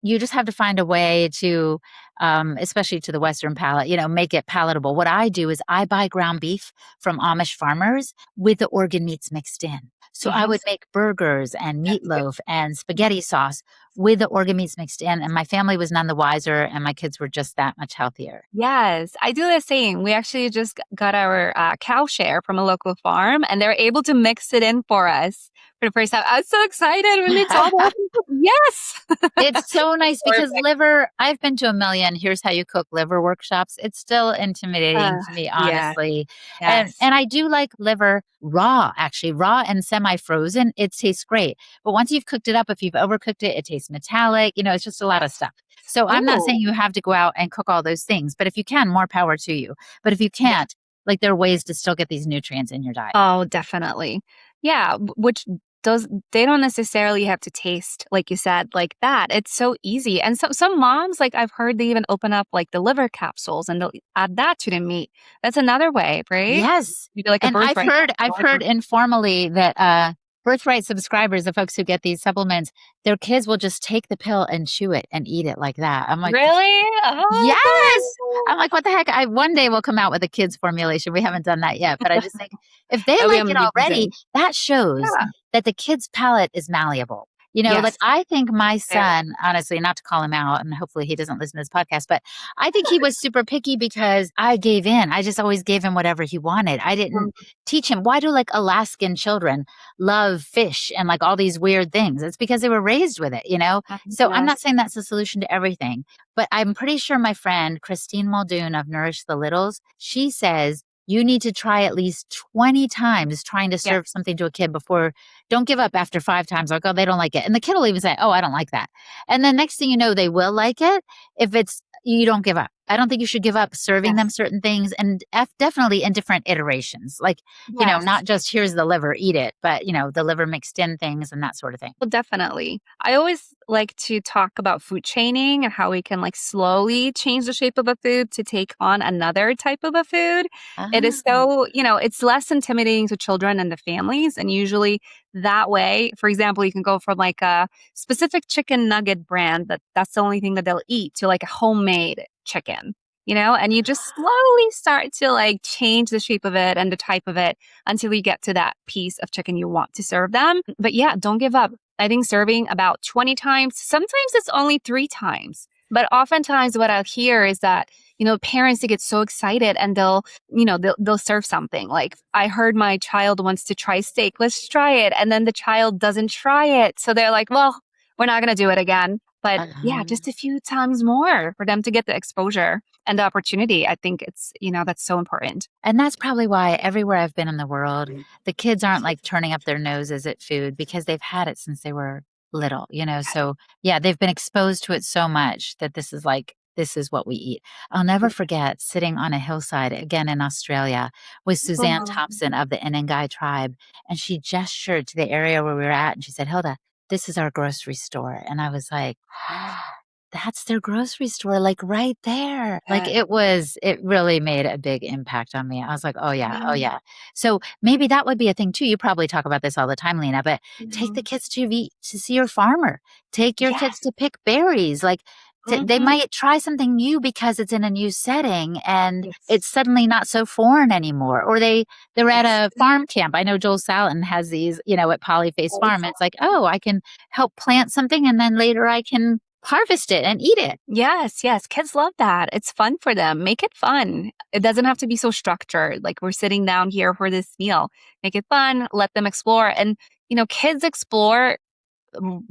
Speaker 2: you just have to find a way to, especially to the Western palate, make it palatable. What I do is I buy ground beef from Amish farmers with the organ meats mixed in. So I would make burgers and meatloaf and spaghetti sauce with the organ meats mixed in. And my family was none the wiser and my kids were just that much healthier.
Speaker 1: Yes, I do the same. We actually just got our cow share from a local farm and they're able to mix it in for us for the first time. I was so excited when they told us. Yes.
Speaker 2: It's so nice because liver, I've been to a million, here's how you cook liver workshops. It's still intimidating to me, honestly. Yes. And I do like liver raw, actually, raw and semi-frozen. It tastes great. But once you've cooked it up, if you've overcooked it, it tastes metallic. It's just a lot of stuff. So I'm not saying you have to go out and cook all those things, but if you can, more power to you. But if you can't, like there are ways to still get these nutrients in your diet.
Speaker 1: Oh, definitely. Yeah, which they don't necessarily have to taste, like you said, like that. It's so easy. And some moms, like I've heard they even open up like the liver capsules and they'll add that to the meat. That's another way, right?
Speaker 2: Yes.
Speaker 1: You do like
Speaker 2: and I've heard informally that Birthright subscribers, the folks who get these supplements, their kids will just take the pill and chew it and eat it like that. I'm like,
Speaker 1: really? Oh,
Speaker 2: yes. I'm like, what the heck? One day we'll come out with a kids formulation. We haven't done that yet, but I just think if they like it already, that shows that the kids' palate is malleable.
Speaker 1: Yes.
Speaker 2: I think my
Speaker 1: Very.
Speaker 2: son, honestly, not to call him out, and hopefully he doesn't listen to this podcast, but I think he was super picky because I gave in. I just always gave him whatever he wanted. I didn't teach him. Why do like Alaskan children love fish and like all these weird things? It's because they were raised with it, So I'm not
Speaker 1: Yes.
Speaker 2: saying that's the solution to everything, but I'm pretty sure my friend Christine Muldoon of Nourish the Littles, she says you need to try at least 20 times trying to
Speaker 1: Yes.
Speaker 2: serve something to a kid before, don't give up after 5 times. Like, oh, they don't like it. And the kid will even say, oh, I don't like that. And then next thing you know, they will like it if you don't give up. I don't think you should give up serving them
Speaker 1: Yes.
Speaker 2: certain things, and definitely in different iterations. Like,
Speaker 1: Yes.
Speaker 2: not just here's the liver, eat it, but, the liver mixed in things and that sort of thing.
Speaker 1: Well, definitely. I always like to talk about food chaining and how we can like slowly change the shape of a food to take on another type of a food. It is
Speaker 2: Ah,
Speaker 1: so, it's less intimidating to children and the families. And usually that way, for example, you can go from like a specific chicken nugget brand that's the only thing that they'll eat to like a homemade chicken. And you just slowly start to like change the shape of it and the type of it until you get to that piece of chicken you want to serve them. But yeah, don't give up. I think serving about 20 times, sometimes it's only 3 times. But oftentimes what I'll hear is that, parents, they get so excited and they'll serve something. Like I heard my child wants to try steak. Let's try it. And then the child doesn't try it. So they're like, well, we're not going to do it again. But yeah,
Speaker 2: uh-huh.
Speaker 1: just a few times more for them to get the exposure and the opportunity. I think it's, that's so important.
Speaker 2: And that's probably why everywhere I've been in the world, the kids aren't like turning up their noses at food because they've had it since they were little. So yeah, they've been exposed to it so much that this is what we eat. I'll never forget sitting on a hillside again in Australia with Suzanne Thompson of the Inangai tribe. And she gestured to the area where we were at and she said, Hilda, this is our grocery store. And I was like, that's their grocery store, like right there. Like it really made a big impact on me. I was like, oh yeah, oh yeah. So maybe that would be a thing too. You probably talk about this all the time, Lena, but take the kids to see your farmer. Take your kids
Speaker 1: Yes.
Speaker 2: to pick berries. Like they
Speaker 1: Mhm.
Speaker 2: might try something new because it's in a new setting and
Speaker 1: Yes.
Speaker 2: it's suddenly not so foreign anymore. Or they're at
Speaker 1: Yes.
Speaker 2: a farm camp. I know Joel Salatin has these, at Polyface Farm. It's like, oh, I can help plant something and then later I can harvest it and eat it.
Speaker 1: Yes, yes. Kids love that. It's fun for them. Make it fun. It doesn't have to be so structured. Like we're sitting down here for this meal. Make it fun. Let them explore. And, kids explore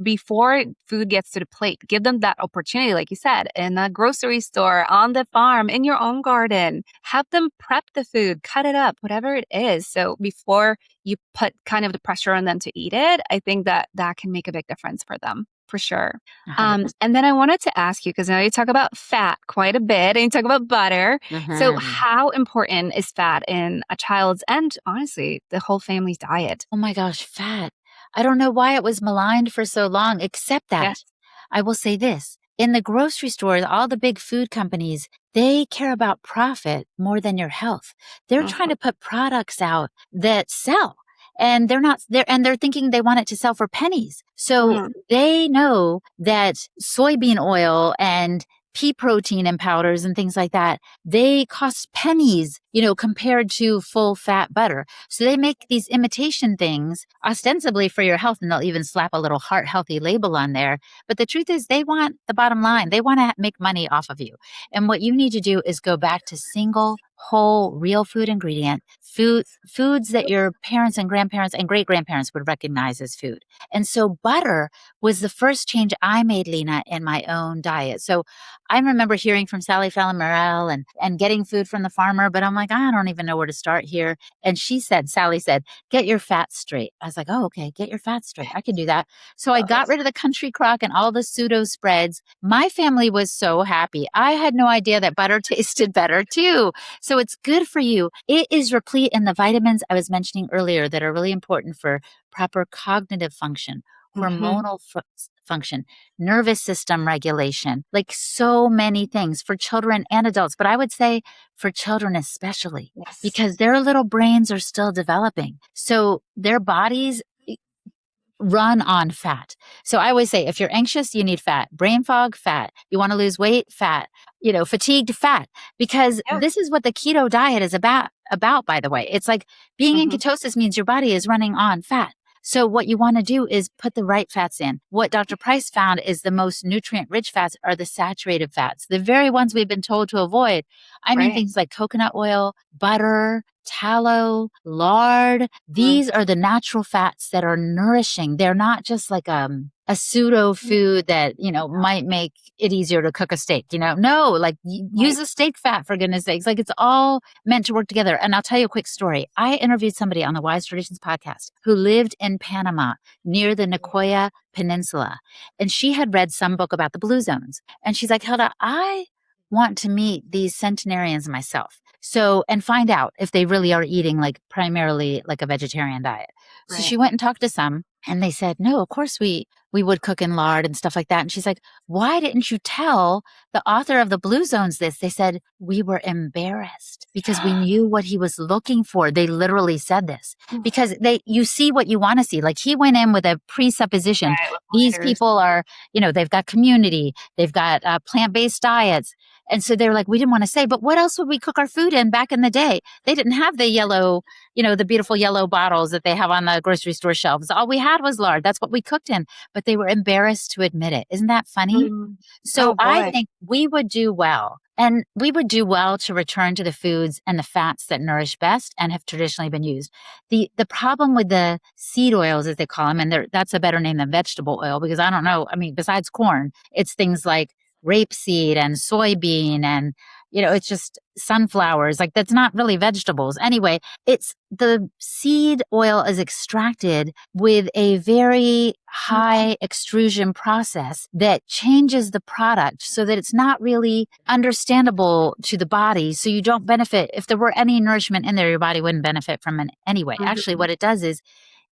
Speaker 1: before food gets to the plate. Give them that opportunity, like you said, in a grocery store, on the farm, in your own garden. Have them prep the food, cut it up, whatever it is. So before you put kind of the pressure on them to eat it, I think that can make a big difference for them. For sure.
Speaker 2: 100%.
Speaker 1: And then I wanted to ask you, because now you talk about fat quite a bit and you talk about butter. So,
Speaker 2: Mhm.
Speaker 1: how important is fat in a child's and honestly, the whole family's diet?
Speaker 2: Oh my gosh, fat. I don't know why it was maligned for so long, except that
Speaker 1: Yes.
Speaker 2: I will say this. In the grocery stores, all the big food companies, they care about profit more than your health. They're trying
Speaker 1: Mhm.
Speaker 2: to put products out that sell. And they're thinking they want it to sell for pennies. So
Speaker 1: Mhm.
Speaker 2: they know that soybean oil and pea protein and powders and things like that, they cost pennies, compared to full fat butter. So they make these imitation things ostensibly for your health, and they'll even slap a little heart healthy label on there. But the truth is, they want the bottom line. They want to make money off of you. And what you need to do is go back to single, whole, real food ingredient, foods that your parents and grandparents and great grandparents would recognize as food. And so butter was the first change I made, Lena, in my own diet. So I remember hearing from Fallon Morell and getting food from the farmer, but I'm like, I don't even know where to start here. And Sally said, get your fat straight. I was like, oh, okay, get your fat straight. I can do that. So I
Speaker 1: Love it.
Speaker 2: got rid of the country crock and all the pseudo spreads. My family was so happy. I had no idea that butter tasted better too. So it's good for you. It is replete in the vitamins I was mentioning earlier that are really important for proper cognitive function,
Speaker 1: Mhm.
Speaker 2: hormonal function, nervous system regulation, like so many things for children and adults. But I would say for children especially,
Speaker 1: Yes.
Speaker 2: because their little brains are still developing. So their bodies run on fat. So I always say, if you're anxious, you need fat. Brain fog, fat. You want to lose weight, fat. Fatigued, fat. Because
Speaker 1: Yeah.
Speaker 2: this is what the keto diet is about, by the way. It's like being in
Speaker 1: Mhm.
Speaker 2: ketosis means your body is running on fat. So what you want to do is put the right fats in. What Dr. Price found is the most nutrient-rich fats are the saturated fats, the very ones we've been told to avoid. I mean, things like coconut oil, butter, tallow, lard. These are the natural fats that are nourishing. They're not just like a pseudo food that, might make it easier to cook a steak, No, like use a steak fat, for goodness sakes. Like it's all meant to work together. And I'll tell you a quick story. I interviewed somebody on the Wise Traditions podcast who lived in Panama near the Nicoya Peninsula. And she had read some book about the blue zones. And she's like, Hilda, I want to meet these centenarians myself. So, and find out if they really are eating like primarily like a vegetarian diet. So she went and talked to some and they said, no, of course we would cook in lard and stuff like that. And she's like, why didn't you tell the author of the Blue Zones this? They said, we were embarrassed because we knew what he was looking for. They literally said this because you see what you want to see. Like he went in with a presupposition. These people are, they've got community, they've got plant-based diets. And so they were like, we didn't want to say, but what else would we cook our food in back in the day? They didn't have the yellow, the beautiful yellow bottles that they have on the grocery store shelves. All we had was lard. That's what we cooked in, but they were embarrassed to admit it. Isn't that funny? So I think we would do well. And we would do well to return to the foods and the fats that nourish best and have traditionally been used. The problem with the seed oils, as they call them, and that's a better name than vegetable oil, because I don't know. I mean, besides corn, it's things like rapeseed and soybean and, it's just sunflowers. Like that's not really vegetables. Anyway, it's the seed oil is extracted with a very high extrusion process that changes the product so that it's not really understandable to the body. So you don't benefit. If there were any nourishment in there, your body wouldn't benefit from it anyway. Actually, what it does is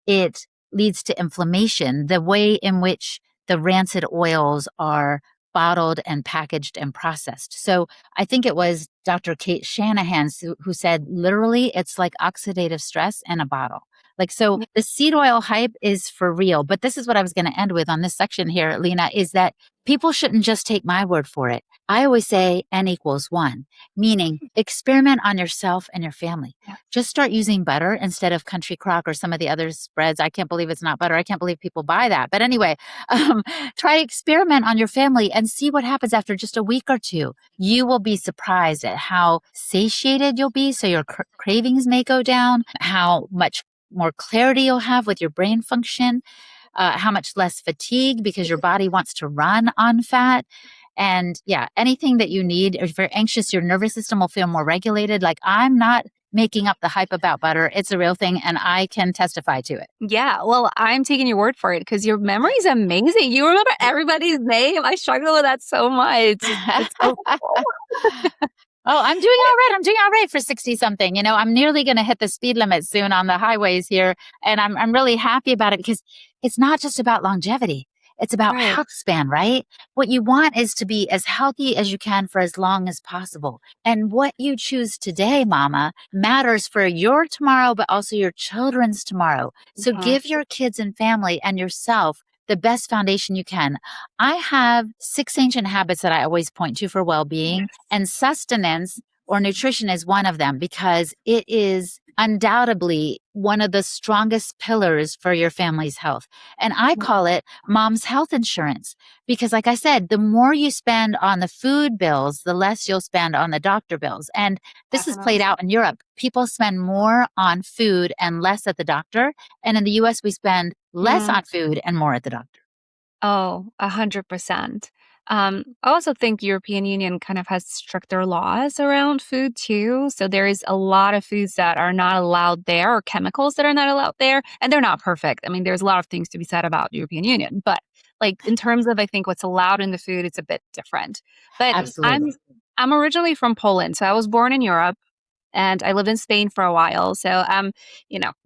Speaker 2: it leads to inflammation. The way in which the rancid oils are bottled and packaged and processed. So I think it was Dr. Kate Shanahan who said, literally, it's like oxidative stress in a bottle. Like, so the seed oil hype is for real. But this is what I was going to end with on this section here, Lena, is that people shouldn't just take my word for it. I always say N equals 1, meaning experiment on yourself and your family. Just start using butter instead of country crock or some of the other spreads. I can't believe it's not butter. I can't believe people buy that. But anyway, try experiment on your family and see what happens after just a week or two. You will be surprised at how satiated you'll be. So your cravings may go down, how much more clarity you'll have with your brain function, how much less fatigue because your body wants to run on fat. And anything that you need. If you're anxious, your nervous system will feel more regulated. Like I'm not making up the hype about butter. It's a real thing and I can testify to it.
Speaker 1: Yeah, well, I'm taking your word for it because your memory is amazing. You remember everybody's name. I struggle with that so much. It's so cool.
Speaker 2: Oh, I'm doing all right. I'm doing all right for 60 something. I'm nearly going to hit the speed limit soon on the highways here. And I'm really happy about it because it's not just about longevity. It's about health span, right? What you want is to be as healthy as you can for as long as possible. And what you choose today, mama, matters for your tomorrow, but also your children's tomorrow. So give your kids and family and yourself the best foundation you can. I have 6 ancient habits that I always point to for well-being, and sustenance or nutrition is one of them because it is undoubtedly one of the strongest pillars for your family's health. And I call it mom's health insurance because, like I said, the more you spend on the food bills, the less you'll spend on the doctor bills. And this is played out in Europe. People spend more on food and less at the doctor. And in the US, we spend less on food and more at the doctor.
Speaker 1: Oh, 100%. I also think European Union kind of has stricter laws around food too. So there is a lot of foods that are not allowed there or chemicals that are not allowed there. And they're not perfect. I mean, there's a lot of things to be said about European Union, but like in terms of, I think what's allowed in the food, it's a bit different. But
Speaker 2: Absolutely.
Speaker 1: I'm originally from Poland. So I was born in Europe. And I lived in Spain for a while. So I'm,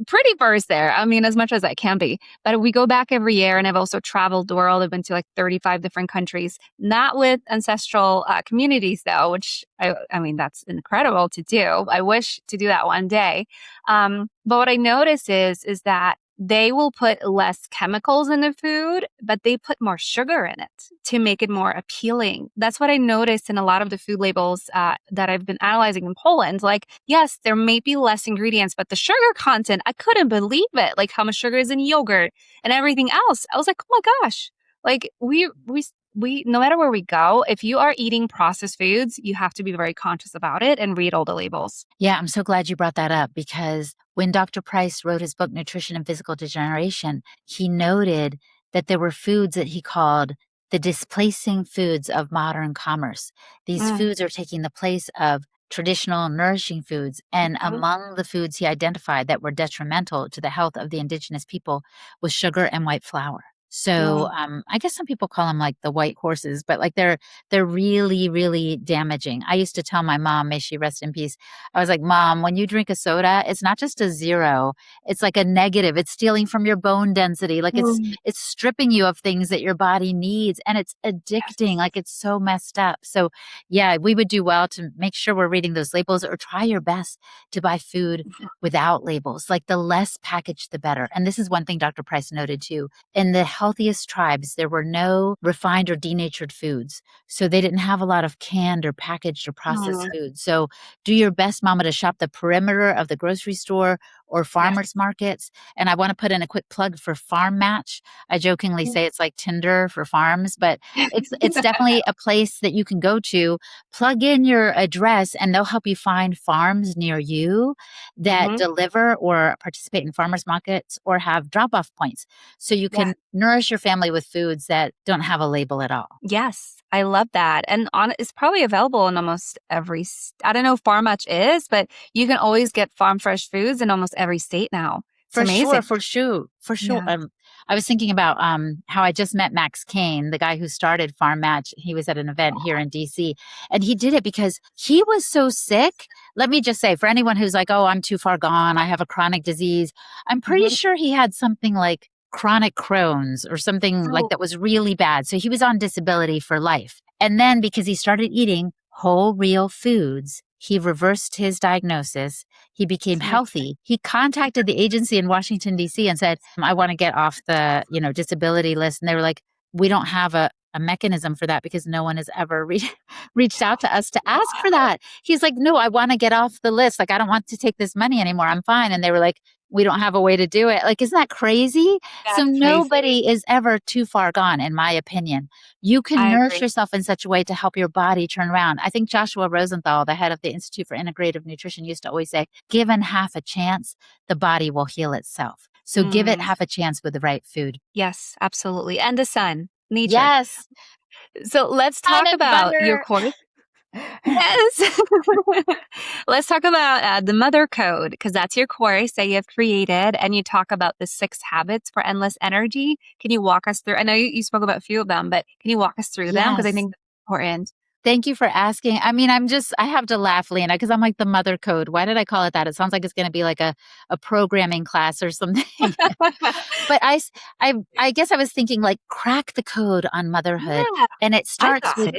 Speaker 1: pretty versed there. I mean, as much as I can be. But we go back every year. And I've also traveled the world. I've been to like 35 different countries, not with ancestral communities, though, which I mean, that's incredible to do. I wish to do that one day. But what I notice is that they will put less chemicals in the food, but they put more sugar in it to make it more appealing. That's what I noticed in a lot of the food labels that I've been analyzing in Poland. Like, yes, there may be less ingredients, but the sugar content, I couldn't believe it. Like how much sugar is in yogurt and everything else. I was like, oh my gosh, like we, no matter where we go, if you are eating processed foods, you have to be very conscious about it and read all the labels.
Speaker 2: Yeah, I'm so glad you brought that up, because when Dr. Price wrote his book, Nutrition and Physical Degeneration, he noted that there were foods that he called the displacing foods of modern commerce. These foods are taking the place of traditional nourishing foods. And among the foods he identified that were detrimental to the health of the indigenous people was sugar and white flour. So I guess some people call them like the white horses, but like they're really, really damaging. I used to tell my mom, may she rest in peace, I was like, Mom, when you drink a soda, it's not just a zero, it's like a negative. It's stealing from your bone density. Like it's stripping you of things that your body needs, and it's addicting. Like it's so messed up. So yeah, we would do well to make sure we're reading those labels, or try your best to buy food without labels. Like the less packaged, the better. And this is one thing Dr. Price noted too. In the healthiest tribes, there were no refined or denatured foods. So they didn't have a lot of canned or packaged or processed foods. So do your best, Mama, to shop the perimeter of the grocery store or farmers markets. And I want to put in a quick plug for Farm Match. I jokingly say it's like Tinder for farms, but it's definitely a place that you can go to, plug in your address, and they'll help you find farms near you that deliver or participate in farmers markets or have drop-off points. So you can nourish your family with foods that don't have a label at all.
Speaker 1: Yes, I love that. And it's probably available in almost every, I don't know if Farm Much is, but you can always get farm fresh foods in almost every state now. It's amazing.
Speaker 2: For sure.
Speaker 1: Yeah.
Speaker 2: I was thinking about how I just met Max Kane, the guy who started Farm Match. He was at an event here in DC, and he did it because he was so sick. Let me just say, for anyone who's like, oh, I'm too far gone, I have a chronic disease, I'm pretty sure he had something like chronic Crohn's or something like that was really bad. So he was on disability for life. And then because he started eating whole, real foods, he reversed his diagnosis. He became healthy. He contacted the agency in Washington, D.C. and said, I want to get off the, disability list. And they were like, we don't have a mechanism for that because no one has ever reached out to us to ask for that. He's like, no, I want to get off the list. Like, I don't want to take this money anymore. I'm fine. And they were like, we don't have a way to do it. Like, isn't that crazy?
Speaker 1: That's
Speaker 2: so nobody
Speaker 1: crazy.
Speaker 2: is ever too far gone, in my opinion. You can nourish yourself in such a way to help your body turn around. I think Joshua Rosenthal, the head of the Institute for Integrative Nutrition, used to always say, given half a chance, the body will heal itself. So give it half a chance with the right food.
Speaker 1: Yes, absolutely. And the sun, nature.
Speaker 2: Yes.
Speaker 1: So let's talk about your course. Yes. Let's talk about the Mother Code, because that's your course that you have created, and you talk about the 6 habits for endless energy. Can you walk us through? I know you spoke about a few of them, but can you walk us through them? Because I think that's important.
Speaker 2: Thank you for asking. I mean, I have to laugh, Lena, because I'm like, the Mother Code. Why did I call it that? It sounds like it's going to be like a programming class or something. But I guess I was thinking like crack the code on motherhood.
Speaker 1: Yeah,
Speaker 2: and it starts with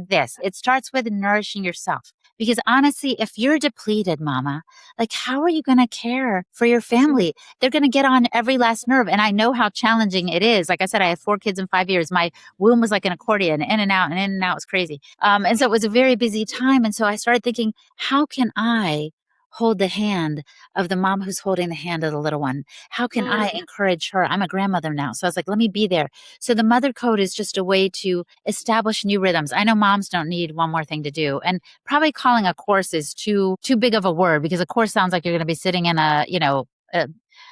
Speaker 2: this. It starts with nourishing yourself. Because honestly, if you're depleted, Mama, like how are you going to care for your family? They're going to get on every last nerve. And I know how challenging it is. Like I said, I had 4 kids in 5 years. My womb was like an accordion, in and out and in and out. It was crazy. And so it was a very busy time. And so I started thinking, how can I hold the hand of the mom who's holding the hand of the little one? How can I encourage her? I'm a grandmother now. So I was like, let me be there. So the Mother Code is just a way to establish new rhythms. I know moms don't need one more thing to do. And probably calling a course is too big of a word, because a course sounds like you're going to be sitting in a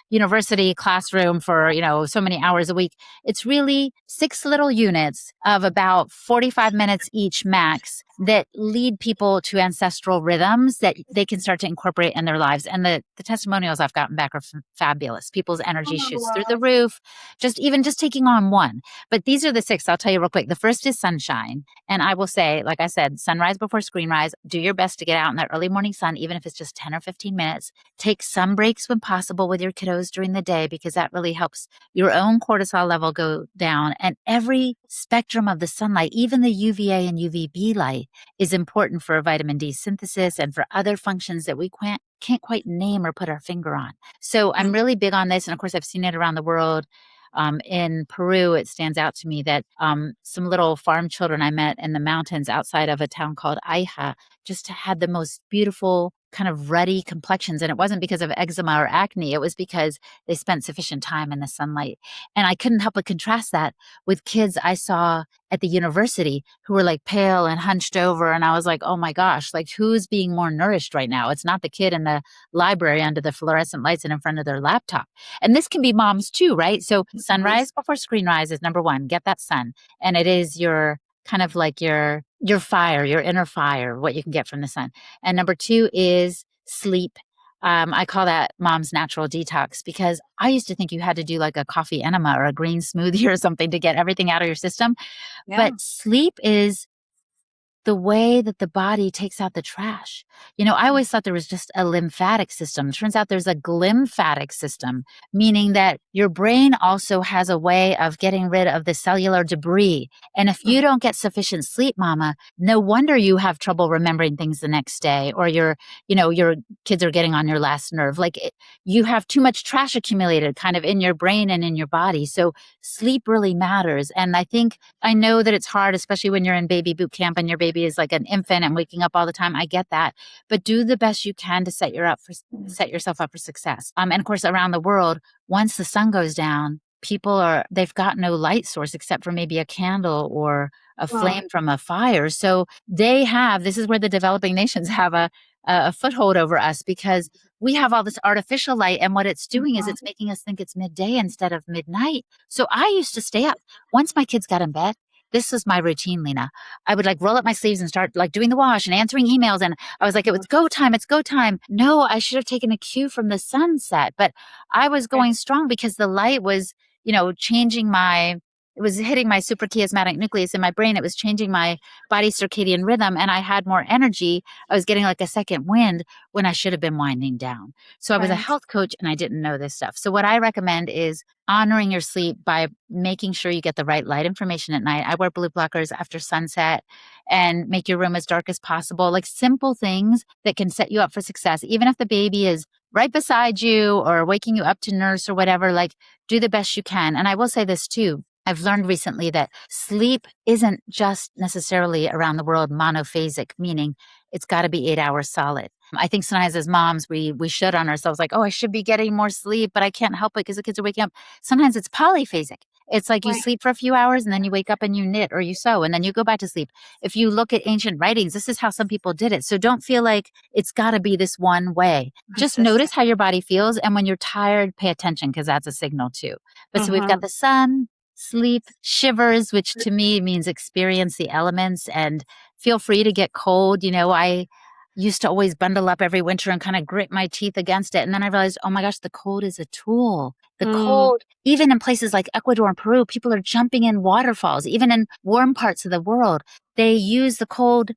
Speaker 2: university classroom for, so many hours a week. It's really 6 little units of about 45 minutes each max that lead people to ancestral rhythms that they can start to incorporate in their lives. And the testimonials I've gotten back are fabulous. People's energy shoots through the roof, just taking on one. But these are the 6. I'll tell you real quick. The first is sunshine. And I will say, like I said, sunrise before screen rise, do your best to get out in that early morning sun, even if it's just 10 or 15 minutes. Take some breaks when possible with your kiddos those during the day because that really helps your own cortisol level go down. And every spectrum of the sunlight, even the UVA and UVB light, is important for vitamin D synthesis and for other functions that we can't quite name or put our finger on. So I'm really big on this. And of course, I've seen it around the world. In Peru, it stands out to me that some little farm children I met in the mountains outside of a town called Aija just had the most beautiful kind of ruddy complexions. And it wasn't because of eczema or acne. It was because they spent sufficient time in the sunlight. And I couldn't help but contrast that with kids I saw at the university who were like pale and hunched over. And I was like, oh my gosh, like who's being more nourished right now? It's not the kid in the library under the fluorescent lights and in front of their laptop. And this can be moms too, right? So sunrise before screen rise is number one, get that sun. And it is your kind of like your fire, your inner fire, what you can get from the sun. And number two is sleep. I call that mom's natural detox because I used to think you had to do like a coffee enema or a green smoothie or something to get everything out of your system. Yeah. But sleep is the way that the body takes out the trash. You know, I always thought there was just a lymphatic system. Turns out there's a glymphatic system, meaning that your brain also has a way of getting rid of the cellular debris. And if you don't get sufficient sleep, mama, no wonder you have trouble remembering things the next day, or your kids are getting on your last nerve. You have too much trash accumulated kind of in your brain and in your body. So sleep really matters. And I know that it's hard, especially when you're in baby boot camp and your baby is like an infant and waking up all the time. I get that, but do the best you can to set yourself up for success. And of course, around the world, once the sun goes down, they've got no light source except for maybe a candle or a flame from a fire. So this is where the developing nations have a foothold over us because we have all this artificial light. And what it's doing is it's making us think it's midday instead of midnight. So I used to stay up. Once my kids got in bed, this was my routine, Lena. I would roll up my sleeves and start doing the wash and answering emails. And I was like, it's go time. It's go time. No, I should have taken a cue from the sunset, but I was going strong because the light was, it was hitting my suprachiasmatic nucleus in my brain. It was changing my body circadian rhythm and I had more energy. I was getting like a second wind when I should have been winding down. So I was a health coach and I didn't know this stuff. So what I recommend is honoring your sleep by making sure you get the right light information at night. I wear blue blockers after sunset and make your room as dark as possible. Like simple things that can set you up for success. Even if the baby is right beside you or waking you up to nurse or whatever, do the best you can. And I will say this too. I've learned recently that sleep isn't just necessarily around the world monophasic, meaning it's got to be 8 hours solid. I think sometimes as moms, we should on ourselves I should be getting more sleep, but I can't help it because the kids are waking up. Sometimes it's polyphasic. It's like you sleep for a few hours and then you wake up and you knit or you sew and then you go back to sleep. If you look at ancient writings, this is how some people did it. So don't feel like it's got to be this one way. Just notice how your body feels. And when you're tired, pay attention because that's a signal too. But so we've got the sun, sleep, shivers, which to me means experience the elements and feel free to get cold. I used to always bundle up every winter and kind of grit my teeth against it. And then I realized, oh my gosh, the cold is a tool. The cold, even in places like Ecuador and Peru, people are jumping in waterfalls. Even in warm parts of the world, they use the cold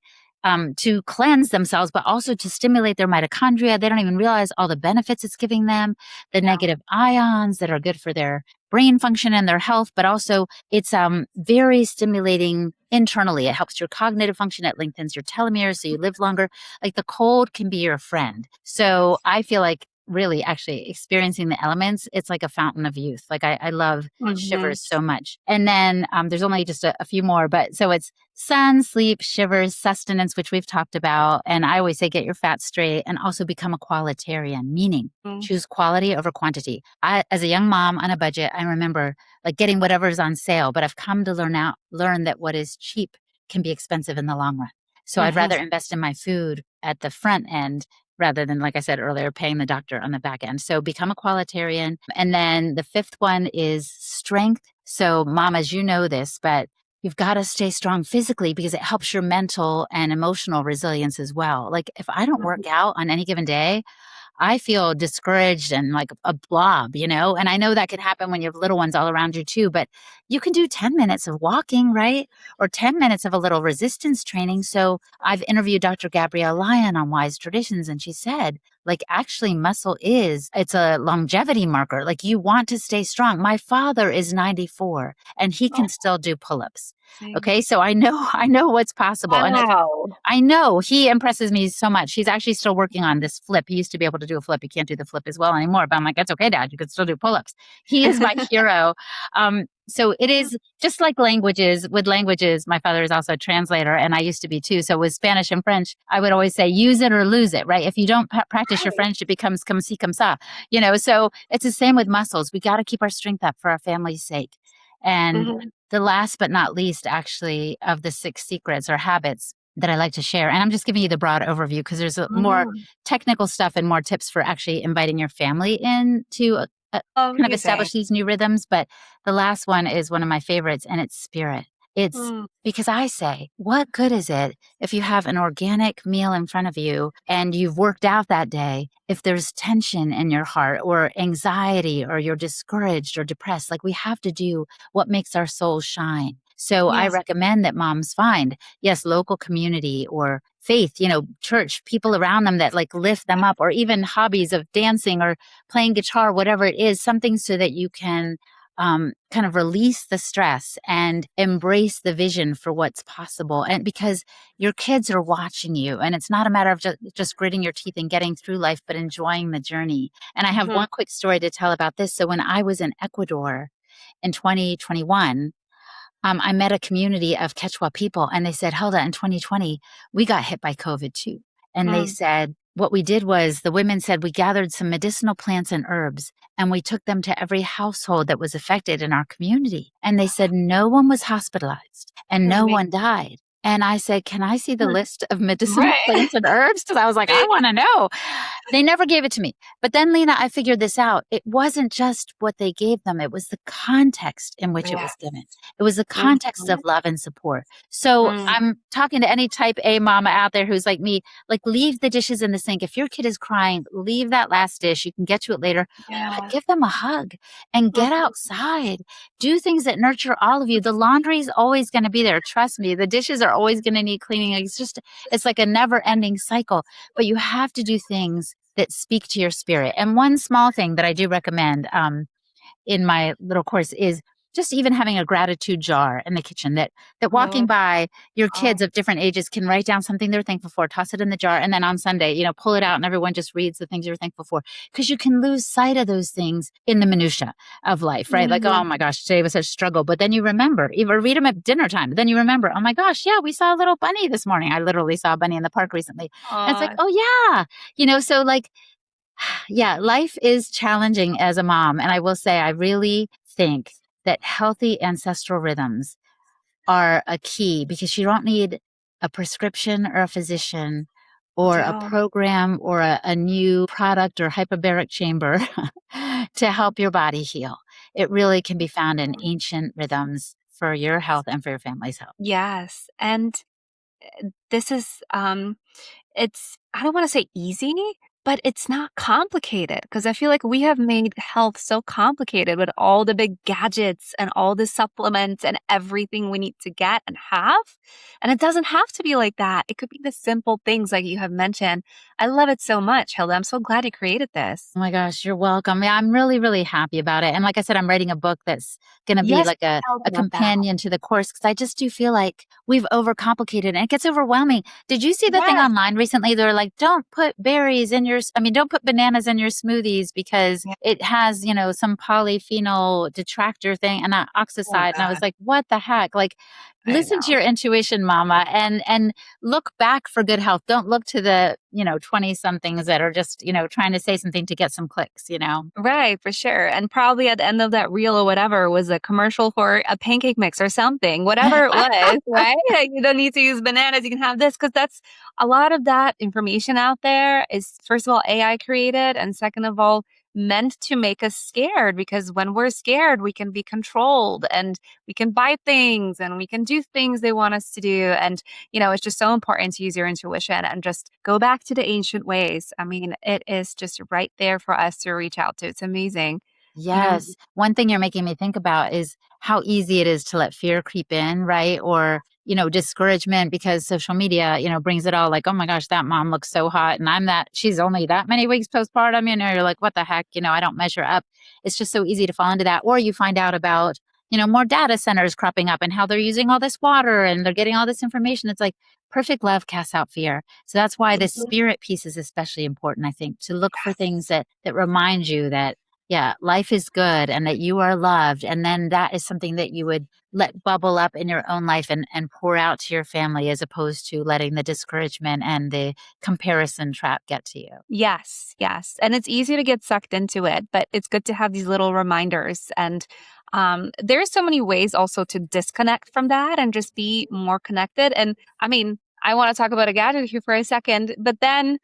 Speaker 2: to cleanse themselves, but also to stimulate their mitochondria. They don't even realize all the benefits it's giving them, the negative ions that are good for their brain function and their health, but also it's very stimulating internally. It helps your cognitive function. It lengthens your telomeres so you live longer. The cold can be your friend. So I feel like really actually experiencing the elements, it's like a fountain of youth. I love Shivers so much. And then there's only just a few more, but so it's sun, sleep, shivers, sustenance, which we've talked about. And I always say, get your fat straight and also become a qualitarian, meaning choose quality over quantity. As a young mom on a budget, I remember getting whatever is on sale, but I've come to learn that what is cheap can be expensive in the long run. So I'd rather invest in my food at the front end rather than, like I said earlier, paying the doctor on the back end. So become a qualitarian. And then the fifth one is strength. So mamas, you know this, but you've got to stay strong physically because it helps your mental and emotional resilience as well. If I don't work out on any given day, I feel discouraged and like a blob, and I know that could happen when you have little ones all around you too, but you can do 10 minutes of walking, right? Or 10 minutes of a little resistance training. So I've interviewed Dr. Gabrielle Lyon on Wise Traditions, and she said, like actually muscle it's a longevity marker. Like you want to stay strong. My father is 94 and he
Speaker 1: Oh,
Speaker 2: can still do pull-ups.
Speaker 1: same.
Speaker 2: Okay. So I know what's possible. And
Speaker 1: Wow.
Speaker 2: I know he impresses me so much. He's actually still working on this flip. He used to be able to do a flip. He can't do the flip as well anymore. But I'm like, that's okay, Dad. You could still do pull-ups. He is my hero. So it is just like languages. With languages, my father is also a translator, and I used to be too. So with Spanish and French, I would always say, use it or lose it, right? If you don't practice your
Speaker 1: Right.
Speaker 2: French, it becomes comme ci, comme ça, So it's the same with muscles. We got to keep our strength up for our family's sake. And
Speaker 1: Mhm.
Speaker 2: the last but not least, actually, of the 6 secrets or habits that I like to share. And I'm just giving you the broad overview because there's more
Speaker 1: Mhm.
Speaker 2: technical stuff and more tips for actually inviting your family in to kind of
Speaker 1: Amazing.
Speaker 2: establish these new rhythms. But the last one is one of my favorites, and it's spirit. It's
Speaker 1: Mm.
Speaker 2: because I say, what good is it if you have an organic meal in front of you and you've worked out that day, if there's tension in your heart or anxiety or you're discouraged or depressed? Like we have to do what makes our soul shine. So I
Speaker 1: Yes.
Speaker 2: recommend that moms find, yes, local community or faith, church, people around them that like lift them up, or even hobbies of dancing or playing guitar, whatever it is, something so that you can kind of release the stress and embrace the vision for what's possible. And because your kids are watching you, and it's not a matter of just gritting your teeth and getting through life, but enjoying the journey. And I have
Speaker 1: Mhm.
Speaker 2: one quick story to tell about this. So when I was in Ecuador in 2021, I met a community of Quechua people, and they said, Hilda, in 2020, we got hit by COVID too. And they
Speaker 1: Mm.
Speaker 2: said, what we did was the women said we gathered some medicinal plants and herbs and we took them to every household that was affected in our community. And they said no one was hospitalized and no
Speaker 1: Amazing.
Speaker 2: one died. And I said, can I see the
Speaker 1: Mm.
Speaker 2: list of medicinal
Speaker 1: Right.
Speaker 2: plants and herbs? Because I was like, I want to know. They never gave it to me. But then, Lena, I figured this out. It wasn't just what they gave them, it was the context in which it was
Speaker 1: Yes.
Speaker 2: given. It was the context of
Speaker 1: Mhm.
Speaker 2: love and support. So
Speaker 1: Mm.
Speaker 2: I'm talking to any type A mama out there who's like me, like leave the dishes in the sink. If your kid is crying, leave that last dish. You can get to it later, but
Speaker 1: Yes.
Speaker 2: give them a hug and get
Speaker 1: Mhm.
Speaker 2: outside. Do things that nurture all of you. The laundry is always going to be there. Trust me. The dishes are always going to need cleaning. It's like a never ending cycle, but you have to do things that speak to your spirit. And one small thing that I do recommend, in my little course is just even having a gratitude jar in the kitchen that walking
Speaker 1: Oh,
Speaker 2: by your
Speaker 1: oh.
Speaker 2: kids of different ages can write down something they're thankful for, toss it in the jar, and then on Sunday, pull it out and everyone just reads the things you're thankful for. Because you can lose sight of those things in the minutia of life, right? Like, oh
Speaker 1: Mhm.
Speaker 2: my gosh, today was such a struggle. But then you remember, even read them at dinner time. Then you remember, oh my gosh, yeah, we saw a little bunny this morning. I literally saw a bunny in the park recently. And it's like,
Speaker 1: Aw,
Speaker 2: oh yeah, so like yeah, life is challenging as a mom. And I will say, I really think that healthy ancestral rhythms are a key because you don't need a prescription or a physician or a
Speaker 1: don't.
Speaker 2: program or a new product or hyperbaric chamber to help your body heal. It really can be found in ancient rhythms for your health and for your family's health.
Speaker 1: Yes. And this is it's I don't want to say easy, but it's not complicated because I feel like we have made health so complicated with all the big gadgets and all the supplements and everything we need to get and have. And it doesn't have to be like that. It could be the simple things like you have mentioned. I love it so much, Hilda. I'm so glad you created this.
Speaker 2: Oh my gosh, you're welcome. Yeah, I'm really, really happy about it. And like I said, I'm writing a book that's going to be
Speaker 1: Yes,
Speaker 2: like
Speaker 1: tell
Speaker 2: a
Speaker 1: me about.
Speaker 2: companion to the course because I just do feel like we've overcomplicated and it gets overwhelming. Did you see the thing
Speaker 1: Yes.
Speaker 2: online recently? They're like, don't put don't put bananas in your smoothies because
Speaker 1: Yeah.
Speaker 2: it has, some polyphenol detractor thing and that
Speaker 1: Oh
Speaker 2: oxide. And I
Speaker 1: God,
Speaker 2: was like, what the heck? Like,
Speaker 1: I
Speaker 2: listen to
Speaker 1: know.
Speaker 2: your intuition, mama, and look back for good health. Don't look to the, 20 somethings that are just, trying to say something to get some clicks.
Speaker 1: Right, for sure. And probably at the end of that reel or whatever was a commercial for a pancake mix or something, whatever it was, right? Like, you don't need to use bananas. You can have this because that's a lot of that information out there is, first of all, AI created. And second of all, meant to make us scared because when we're scared, we can be controlled and we can buy things and we can do things they want us to do. And, it's just so important to use your intuition and just go back to the ancient ways. I mean, it is just right there for us to reach out to. It's amazing. Mm.
Speaker 2: Yes. One thing you're making me think about is how easy it is to let fear creep in, right? Or, discouragement because social media, brings it all like, oh my gosh, that mom looks so hot. And she's only that many weeks postpartum. You're like, what the heck? I don't measure up. It's just so easy to fall into that. Or you find out about, more data centers cropping up and how they're using all this water and they're getting all this information. It's like perfect love casts out fear. So that's why the spirit piece is especially important, I think, to look for things that remind you that, yeah, life is good and that you are loved. And then that is something that you would let bubble up in your own life and pour out to your family, as opposed to letting the discouragement and the comparison trap get to you.
Speaker 1: Yes, yes. And it's easy to get sucked into it, but it's good to have these little reminders. And there's so many ways also to disconnect from that and just be more connected. And I mean, I want to talk about a gadget here for a second, but then,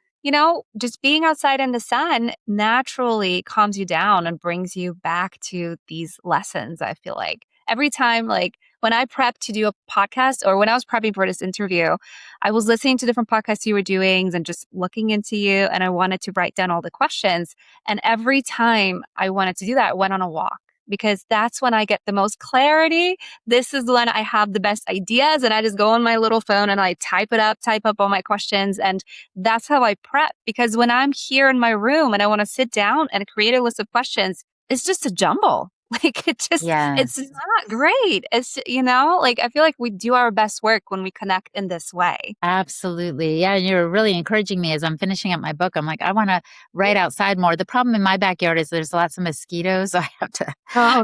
Speaker 1: just being outside in the sun naturally calms you down and brings you back to these lessons, I feel like. Every time, like when I prepped to do a podcast or when I was prepping for this interview, I was listening to different podcasts you were doing and just looking into you. And I wanted to write down all the questions. And every time I wanted to do that, I went on a walk because that's when I get the most clarity. This is when I have the best ideas. And I just go on my little phone and I type up all my questions. And that's how I prep. Because when I'm here in my room and I want to sit down and create a list of questions, it's just a jumble. Like it's not great. It's, like I feel like we do our best work when we connect in this way.
Speaker 2: Absolutely. Yeah. And you're really encouraging me as I'm finishing up my book. I'm like, I want to write outside more. The problem in my backyard is there's lots of mosquitoes. So I have to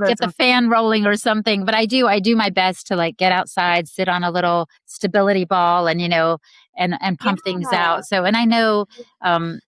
Speaker 2: get the fan rolling or something. But I do my best to like get outside, sit on a little stability ball and, and pump things out. So, and I know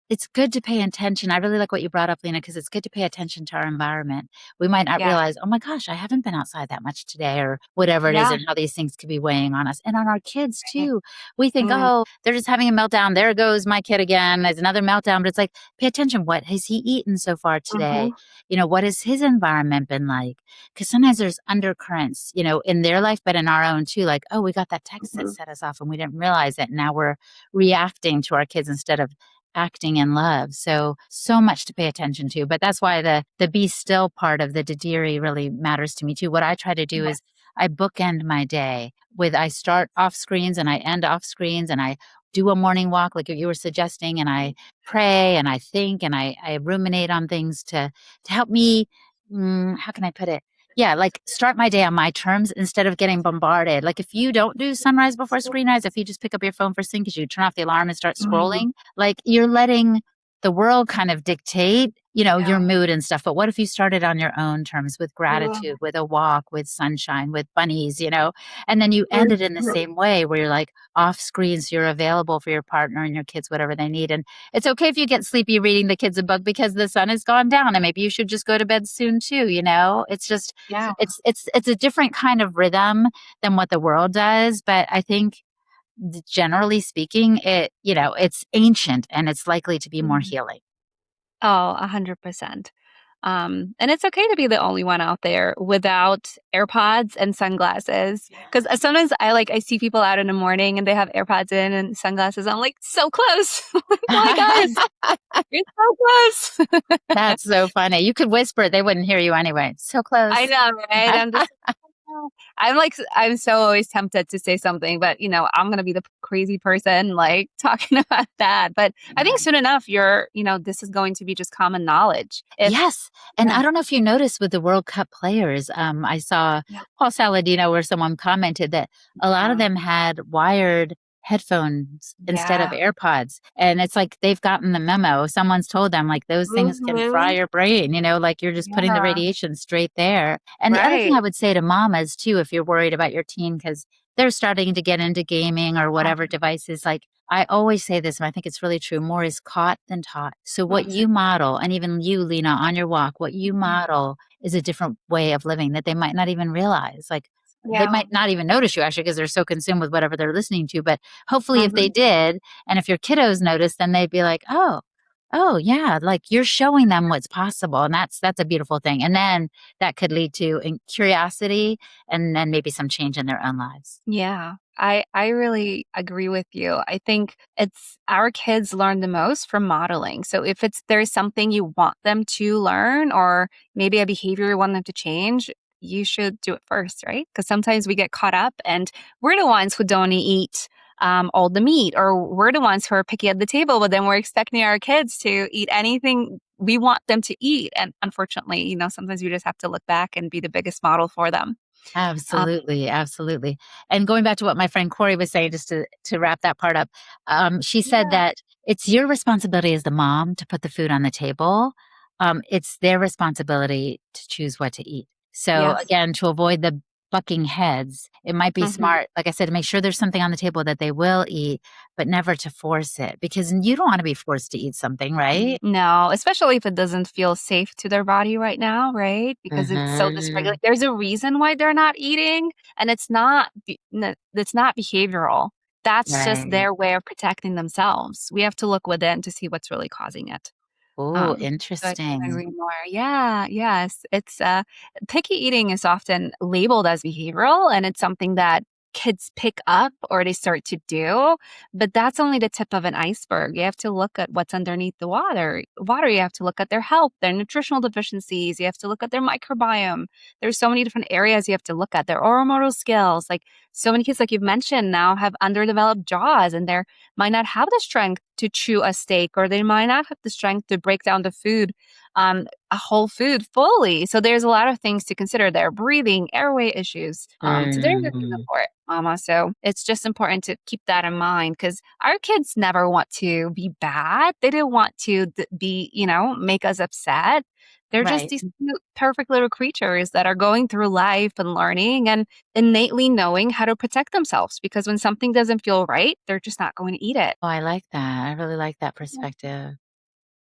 Speaker 2: it's good to pay attention. I really like what you brought up, Lena, because it's good to pay attention to our environment. We might not realize, oh my gosh, I haven't been outside that much today or whatever it is, and how these things could be weighing on us and on our kids too. We think, oh, they're just having a meltdown. There goes my kid again. There's another meltdown. But it's like, pay attention. What has he eaten so far today? What has his environment been like? Because sometimes there's undercurrents, in their life, but in our own too. Like, oh, we got that text that set us off and we didn't realize it. Now we're reacting to our kids instead of acting in love. So much to pay attention to. But that's why the be still part of the Didiri really matters to me too. What I try to do is I bookend my day with, I start off screens and I end off screens and I do a morning walk like you were suggesting, and I pray and I think and I ruminate on things to help me, how can I put it? Yeah, like start my day on my terms instead of getting bombarded. Like if you don't do sunrise before screen rise, if you just pick up your phone first thing because you turn off the alarm and start scrolling, like you're letting the world kind of dictate, your mood and stuff. But what if you started on your own terms with gratitude, with a walk, with sunshine, with bunnies, and then you end it in the same way where you're like off screen. So you're available for your partner and your kids, whatever they need. And it's okay if you get sleepy reading the kids a book because the sun has gone down and maybe you should just go to bed soon too. It's just, it's a different kind of rhythm than what the world does. But I think generally speaking, it's ancient and it's likely to be more healing.
Speaker 1: Oh, 100%. And it's okay to be the only one out there without AirPods and sunglasses. Because sometimes I see people out in the morning and they have AirPods in and sunglasses. I'm like, so close. Oh my gosh, you're so close.
Speaker 2: That's so funny. You could whisper it. They wouldn't hear you anyway. So close.
Speaker 1: I know, right? I'm so always tempted to say something, but I'm going to be the crazy person like talking about that. But I think soon enough, this is going to be just common knowledge.
Speaker 2: Yes. And I don't know if you noticed with the World Cup players, I saw Paul Saladino where someone commented that a lot of them had wired headphones instead of AirPods. And it's like they've gotten the memo. Someone's told them like those things can fry your brain, like you're just putting the radiation straight there. And the other thing I would say to mamas too, if you're worried about your teen because they're starting to get into gaming or whatever devices, like I always say this, and I think it's really true, more is caught than taught. So what you model, and even you, Lena, on your walk, what you model is a different way of living that they might not even realize. Like they might not even notice you actually because they're so consumed with whatever they're listening to. But hopefully if they did, and if your kiddos noticed, then they'd be like, oh yeah, like you're showing them what's possible. And that's a beautiful thing. And then that could lead to curiosity and then maybe some change in their own lives.
Speaker 1: Yeah. I really agree with you. I think it's our kids learn the most from modeling. So if there's something you want them to learn or maybe a behavior you want them to change, you should do it first, right? Because sometimes we get caught up and we're the ones who don't eat all the meat, or we're the ones who are picky at the table, but then we're expecting our kids to eat anything we want them to eat. And unfortunately, sometimes we just have to look back and be the biggest model for them. Um,
Speaker 2: Absolutely, absolutely. And going back to what my friend Corey was saying, just to wrap that part up, she said
Speaker 1: yeah.
Speaker 2: that it's your responsibility as the mom to put the food on the table. It's their responsibility to choose what to eat. So
Speaker 1: Yes.
Speaker 2: again, to avoid the bucking heads, it might be
Speaker 1: Mhm.
Speaker 2: smart, like I said, to make sure there's something on the table that they will eat, but never to force it because you don't want to be forced to eat something, right?
Speaker 1: No, especially if it doesn't feel safe to their body right now, right? Because it's so dysregulated.
Speaker 2: Mm-hmm.
Speaker 1: There's a reason why they're not eating, and it's not behavioral. That's just
Speaker 2: Right.
Speaker 1: their way of protecting themselves. We have to look within to see what's really causing it.
Speaker 2: Oh,
Speaker 1: Um, so I couldn't
Speaker 2: interesting.
Speaker 1: agree more. Yeah, yes. It's picky eating is often labeled as behavioral, and it's something that kids pick up or they start to do, but that's only the tip of an iceberg. You have to look at what's underneath the water. You have to look at their health, their nutritional deficiencies. You have to look at their microbiome. There's so many different areas you have to look at. Their oral motor skills. Like so many kids, like you've mentioned, now have underdeveloped jaws, and they're might not have the strength to chew a steak, or they might not have the strength to break down the food, a whole food fully. So there's a lot of things to consider there: breathing, airway issues. So there's a reason
Speaker 2: Mm.
Speaker 1: for it, Mama. So it's just important to keep that in mind, because our kids never want to be bad. They don't want to be, make us upset. They're just
Speaker 2: Right.
Speaker 1: these cute, perfect little creatures that are going through life and learning and innately knowing how to protect themselves, because when something doesn't feel right, they're just not going to eat it.
Speaker 2: Oh, I like that. I really like that
Speaker 1: Yeah.
Speaker 2: perspective.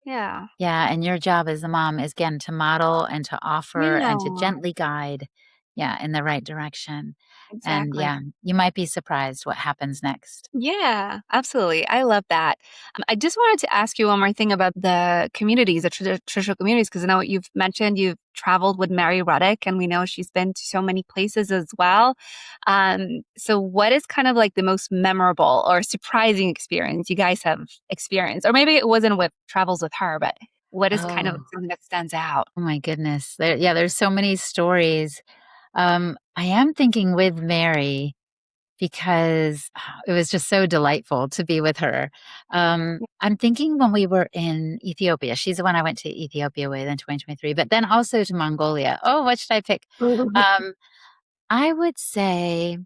Speaker 1: Yeah.
Speaker 2: Yeah, and your job as a mom is again to model and to offer and to
Speaker 1: Yeah.
Speaker 2: gently guide, yeah, in the right direction. And
Speaker 1: Exactly.
Speaker 2: yeah, you might be surprised what happens next.
Speaker 1: Yeah, absolutely. I love that. I just wanted to ask you one more thing about the communities, the traditional communities, because I know you've mentioned you've traveled with Mary Ruddick, and we know she's been to so many places as well. So, what is kind of like the most memorable or surprising experience you guys have experienced? Or maybe it wasn't with travels with her, but what is kind of
Speaker 2: Oh,
Speaker 1: something that stands out?
Speaker 2: oh my goodness. Yeah, there's so many stories. I am thinking with Mary because it was just so delightful to be with her. I'm thinking when we were in Ethiopia, she's the one I went to Ethiopia with in 2023, but then also to Mongolia. Oh, what should I pick? Um, I would say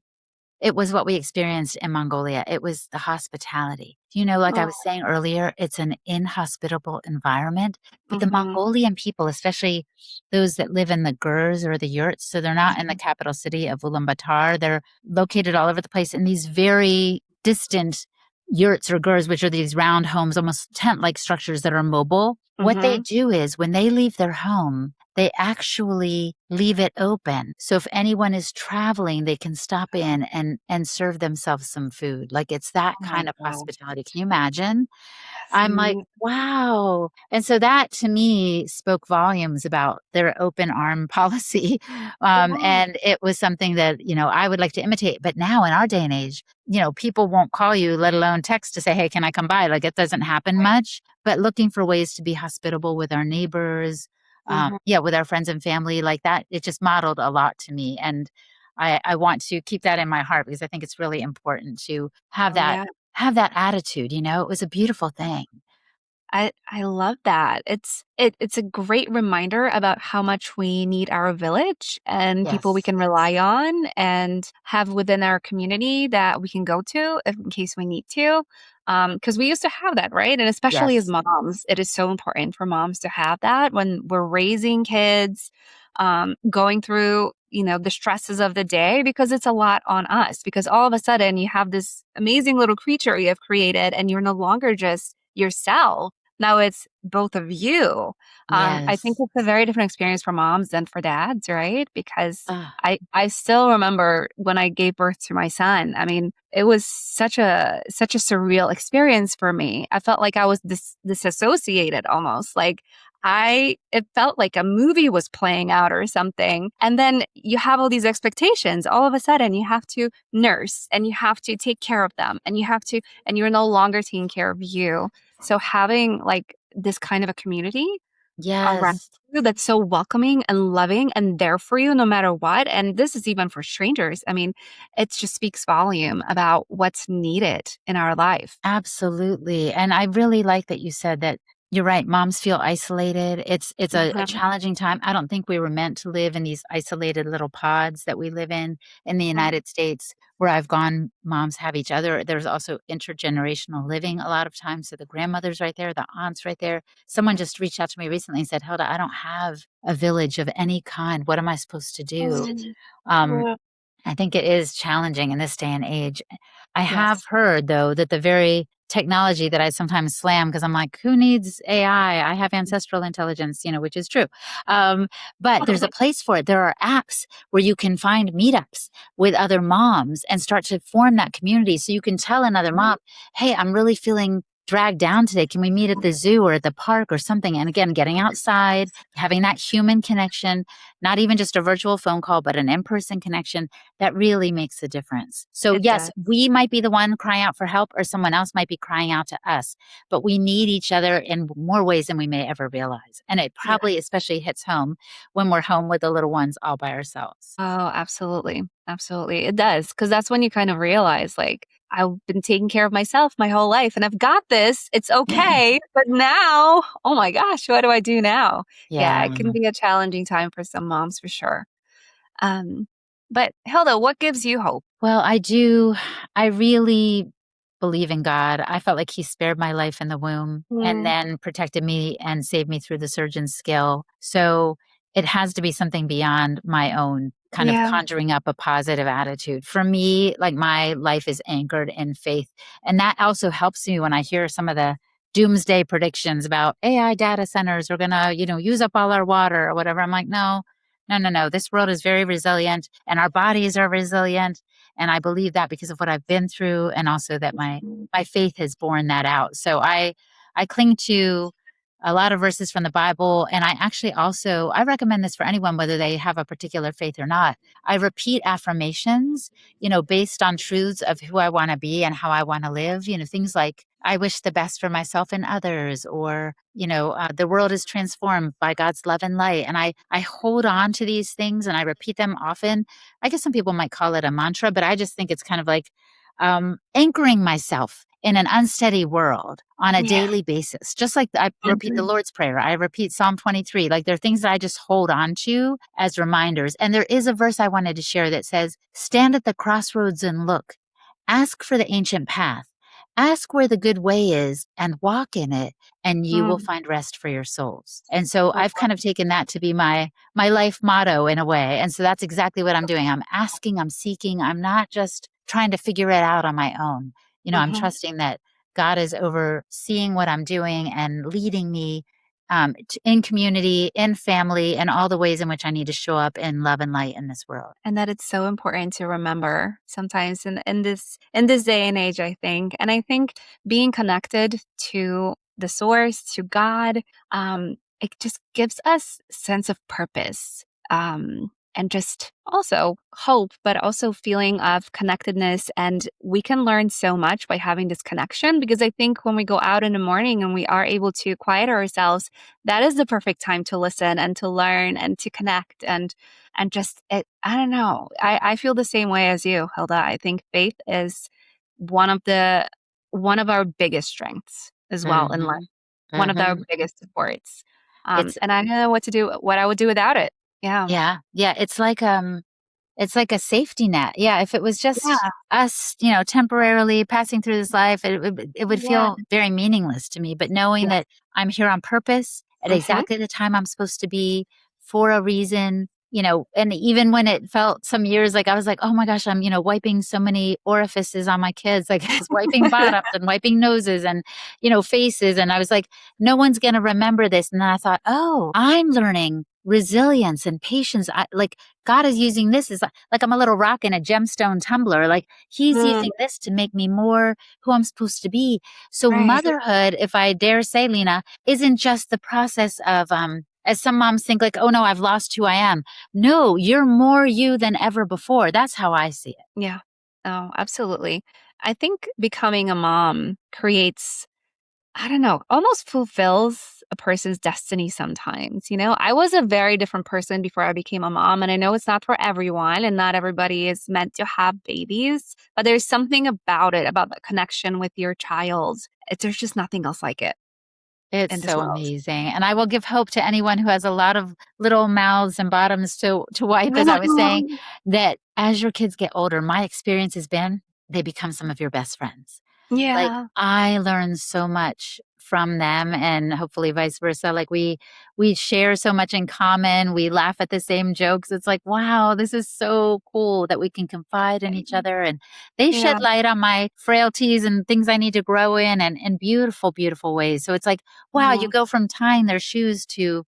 Speaker 2: it was what we experienced in Mongolia. It was the hospitality. Like I
Speaker 1: Oh,
Speaker 2: was saying earlier, it's an inhospitable environment, but the
Speaker 1: mhm,
Speaker 2: Mongolian people, especially those that live in the gurs or the yurts, so they're not in the
Speaker 1: mhm,
Speaker 2: capital city of Ulaanbaatar. They're located all over the place in these very distant yurts or gurs, which are these round homes, almost tent-like structures that are mobile. What they
Speaker 1: mhm.
Speaker 2: do is when they leave their home, they actually leave it open. So if anyone is traveling, they can stop in and serve themselves some food. Like it's that
Speaker 1: Oh my
Speaker 2: kind of
Speaker 1: gosh.
Speaker 2: hospitality. Can you imagine?
Speaker 1: Yes,
Speaker 2: I'm like, wow. And so that to me spoke volumes about their open arm policy.
Speaker 1: yeah,
Speaker 2: And it was something that, I would like to imitate. But now in our day and age, people won't call you, let alone text to say, hey, can I come by? Like it doesn't happen
Speaker 1: right.
Speaker 2: much. But looking for ways to be hospitable with our neighbors,
Speaker 1: Mhm.
Speaker 2: yeah, with our friends and family like that, it just modeled a lot to me. And I want to keep that in my heart because I think it's really important to
Speaker 1: Oh, yeah.
Speaker 2: have that attitude, it was a beautiful thing.
Speaker 1: I love that. It's a great reminder about how much we need our village and people we
Speaker 2: Yes.
Speaker 1: can rely on and have within our community that we can go to if in case we need to. Because we used to have that, right? And especially as
Speaker 2: Yes.
Speaker 1: moms, it is so important for moms to have that when we're raising kids, going through, the stresses of the day, because it's a lot on us. Because all of a sudden you have this amazing little creature you have created and you're no longer just yourself. Now it's both of you. I think
Speaker 2: Yes.
Speaker 1: it's a very different experience for moms than for dads, right? Because
Speaker 2: Ah,
Speaker 1: I still remember when I gave birth to my son. I mean, it was such a surreal experience for me. I felt like I was disassociated almost. Like it felt like a movie was playing out or something. And then you have all these expectations. All of a sudden, you have to nurse and you have to take care of them and you're no longer taking care of you. So having like this kind of a community around
Speaker 2: Yes.
Speaker 1: you that's so welcoming and loving and there for you no matter what. And this is even for strangers. I mean, it just speaks volume about what's needed in our life.
Speaker 2: Absolutely. And I really like that you said that you're right. Moms feel isolated. It's a
Speaker 1: Mhm.
Speaker 2: challenging time. I don't think we were meant to live in these isolated little pods that we live in the United States. Where I've gone, moms have each other. There's also intergenerational living a lot of times. So the grandmother's right there, the aunt's right there. Someone just reached out to me recently and said, Hilda, I don't have a village of any kind. What am I supposed to do?
Speaker 1: Mhm.
Speaker 2: Um,
Speaker 1: Yeah.
Speaker 2: I think it is challenging in this day and age. I have
Speaker 1: Yes.
Speaker 2: heard, though, that the very technology that I sometimes slam because I'm like, who needs AI? I have ancestral intelligence, which is true. But there's a place for it. There are apps where you can find meetups with other moms and start to form that community. So you can tell another mom, hey, I'm really feeling dragged down today. Can we meet at the zoo or at the park or something? And again, getting outside, having that human connection, not even just a virtual phone call, but an in person connection that really makes a difference. So,
Speaker 1: It
Speaker 2: yes,
Speaker 1: does.
Speaker 2: we might be the one crying out for help, or someone else might be crying out to us, but we need each other in more ways than we may ever realize. And it
Speaker 1: Yeah.
Speaker 2: probably especially hits home when we're home with the little ones all by ourselves.
Speaker 1: Oh, absolutely. Absolutely. It does. Cause that's when you kind of realize, like, I've been taking care of myself my whole life and I've got this. It's okay. But now, oh my gosh, what do I do now? Yeah,
Speaker 2: Yeah.
Speaker 1: it can be a challenging time for some moms for sure. Um, but Hilda, what gives you hope?
Speaker 2: Well, I do. I really believe in God. I felt like He spared my life in the womb and
Speaker 1: Mm,
Speaker 2: then protected me and saved me through the surgeon's skill. So it has to be something beyond my own kind of
Speaker 1: yeah.
Speaker 2: conjuring up a positive attitude. For me, like my life is anchored in faith. And that also helps me when I hear some of the doomsday predictions about AI data centers are going to, use up all our water or whatever. I'm like, no, no, no, no. This world is very resilient and our bodies are resilient. And I believe that because of what I've been through and also that my faith has borne that out. So I cling to a lot of verses from the Bible. And I actually also I recommend this for anyone, whether they have a particular faith or not. I repeat affirmations, based on truths of who I want to be and how I want to live. Things like I wish the best for myself and others, or the world is transformed by God's love and light. And I hold on to these things and I repeat them often. I guess some people might call it a mantra, but I just think it's kind of like anchoring myself in an unsteady world on a
Speaker 1: Yeah.
Speaker 2: daily basis. Just like I repeat the
Speaker 1: Mhm.
Speaker 2: Lord's Prayer, I repeat Psalm 23. Like there are things that I just hold on to as reminders. And there is a verse I wanted to share that says, stand at the crossroads and look, ask for the ancient path. Ask where the good way is and walk in it, and you will
Speaker 1: Mm.
Speaker 2: find rest for your souls. And so
Speaker 1: Oh,
Speaker 2: I've kind of taken that to be my life motto in a way. And so that's exactly what I'm doing. I'm asking, I'm seeking. I'm not just trying to figure it out on my own. I'm
Speaker 1: mhm.
Speaker 2: trusting that God is overseeing what I'm doing and leading me in community, in family, and all the ways in which I need to show up in love and light in this world.
Speaker 1: And that it's so important to remember sometimes in this day and age, I think. And I think being connected to the source, to God, it just gives us sense of purpose. And just also hope, but also feeling of connectedness. And we can learn so much by having this connection because I think when we go out in the morning and we are able to quiet ourselves, that is the perfect time to listen and to learn and to connect and just it I don't know. I feel the same way as you, Hilda. I think faith is one of the one of our biggest strengths as well in life.
Speaker 2: Hmm.
Speaker 1: One of our
Speaker 2: Hmm.
Speaker 1: biggest supports.
Speaker 2: It's
Speaker 1: And I don't know what I would do without it. Yeah.
Speaker 2: yeah, yeah. It's like a safety net. Yeah, if it was just
Speaker 1: Yeah.
Speaker 2: us, temporarily passing through this life, it would
Speaker 1: Yeah.
Speaker 2: feel very meaningless to me. But knowing
Speaker 1: Yes.
Speaker 2: that I'm here on purpose at
Speaker 1: Mhm.
Speaker 2: exactly the time I'm supposed to be for a reason, and even when it felt some years like I was like, oh my gosh, I'm, wiping so many orifices on my kids, like I was wiping bottoms and wiping noses and, faces. And I was like, no one's going to remember this. And then I thought, oh, I'm learning resilience and patience. Like God is using this as like I'm a little rock in a gemstone tumbler. Like He's
Speaker 1: Mm,
Speaker 2: using this to make me more who I'm supposed to be. So
Speaker 1: right.
Speaker 2: motherhood, if I dare say, Lena, isn't just the process of as some moms think like, oh no, I've lost who I am. No, you're more you than ever before. That's how I see it.
Speaker 1: Yeah. Oh, absolutely. I think becoming a mom creates I don't know, almost fulfills a person's destiny sometimes. I was a very different person before I became a mom, and I know it's not for everyone and not everybody is meant to have babies, but there's something about it, about the connection with your child. There's just nothing else like it
Speaker 2: It's
Speaker 1: in this
Speaker 2: so
Speaker 1: world.
Speaker 2: amazing. And I will give hope to anyone who has a lot of little mouths and bottoms to wipe, as I was saying, that as your kids get older, my experience has been they become some of your best friends. Like,
Speaker 1: Yeah.
Speaker 2: I learned so much from them and hopefully vice versa. Like we share so much in common. We laugh at the same jokes. It's like, wow, this is so cool that we can confide in each other. And they
Speaker 1: Yeah.
Speaker 2: shed light on my frailties and things I need to grow in in beautiful, beautiful ways. So it's like, wow, you
Speaker 1: Mhm.
Speaker 2: go from tying their shoes to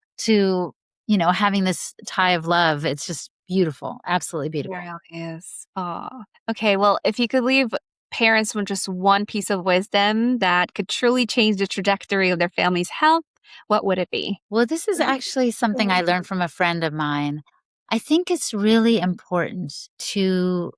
Speaker 2: having this tie of love. It's just beautiful. Absolutely
Speaker 1: It
Speaker 2: beautiful.
Speaker 1: really is. Oh. Okay, well, if you could leave parents with just one piece of wisdom that could truly change the trajectory of their family's health, what would it be?
Speaker 2: Well, this is actually something I learned from a friend of mine. I think it's really important to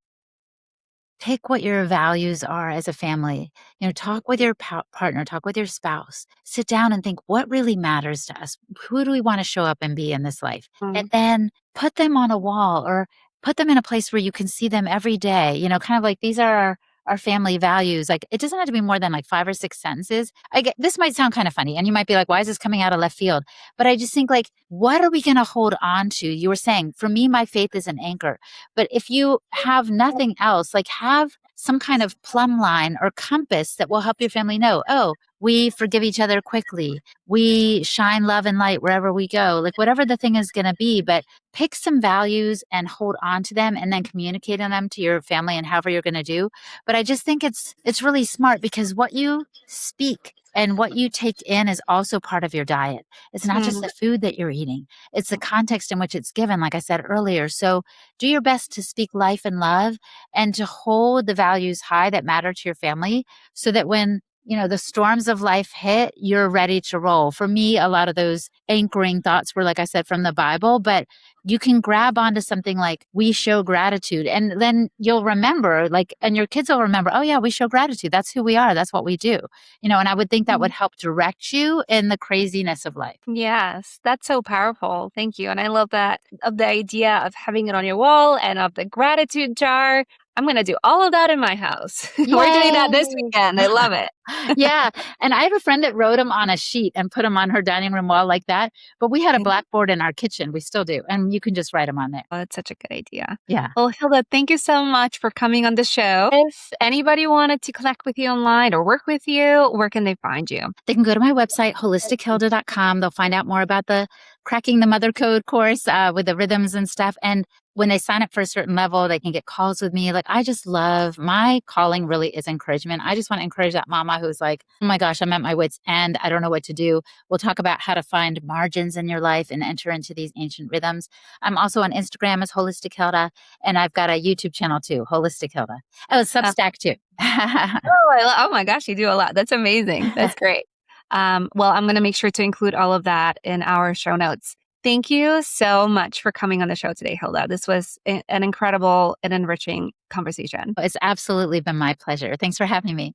Speaker 2: pick what your values are as a family. Talk with your partner, talk with your spouse, sit down and think what really matters to us. Who do we want to show up and be in this life? And
Speaker 1: Mm,
Speaker 2: then put them on a wall or put them in a place where you can see them every day. Kind of like these are our family values. Like it doesn't have to be more than like 5 or 6 sentences. This might sound kind of funny and you might be like, why is this coming out of left field? But I just think like, what are we going to hold on to? You were saying, for me, my faith is an anchor. But if you have nothing else, like have some kind of plumb line or compass that will help your family know, oh, we forgive each other quickly. We shine love and light wherever we go, like whatever the thing is going to be. But pick some values and hold on to them and then communicate on them to your family and however you're going to do. But I just think it's really smart because what you speak and what you take in is also part of your diet. It's not just
Speaker 1: mm,
Speaker 2: the food that you're eating. It's the context in which it's given, like I said earlier. So do your best to speak life and love and to hold the values high that matter to your family so that when the storms of life hit, you're ready to roll. For me, a lot of those anchoring thoughts were, like I said, from the Bible, but you can grab onto something like we show gratitude and then you'll remember and your kids will remember, oh yeah, we show gratitude. That's who we are. That's what we do. And I would think that would
Speaker 1: mm.
Speaker 2: help direct you in the craziness of life.
Speaker 1: Yes, that's so powerful. Thank you. And I love that of the idea of having it on your wall and of the gratitude jar. I'm going to do all of that in my house. We're doing that this
Speaker 2: Yay!
Speaker 1: weekend. I love it.
Speaker 2: Yeah, and I have a friend that wrote them on a sheet and put them on her dining room wall like that, but we had a blackboard in our kitchen, we still do, and you can just write them on there.
Speaker 1: Oh, that's such a good idea.
Speaker 2: Yeah.
Speaker 1: Well, Hilda, thank you so much for coming on the show. If anybody wanted to connect with you online or work with you, where can they find you?
Speaker 2: They can go to my website, holistichilda.com. They'll find out more about the Cracking the Mother Code course with the rhythms and stuff. And when they sign up for a certain level, they can get calls with me. Like, I just love my calling really is encouragement. I just want to encourage that mama who's like, oh my gosh, I'm at my wits' end. I don't know what to do. We'll talk about how to find margins in your life and enter into these ancient rhythms. I'm also on Instagram as Holistic Hilda, and I've got a YouTube channel too, Holistic Hilda. Oh, Substack too.
Speaker 1: Oh my gosh, you do a lot. That's amazing. That's great. Well, I'm going to make sure to include all of that in our show notes. Thank you so much for coming on the show today, Hilda. This was an incredible and enriching conversation.
Speaker 2: It's absolutely been my pleasure. Thanks for having me.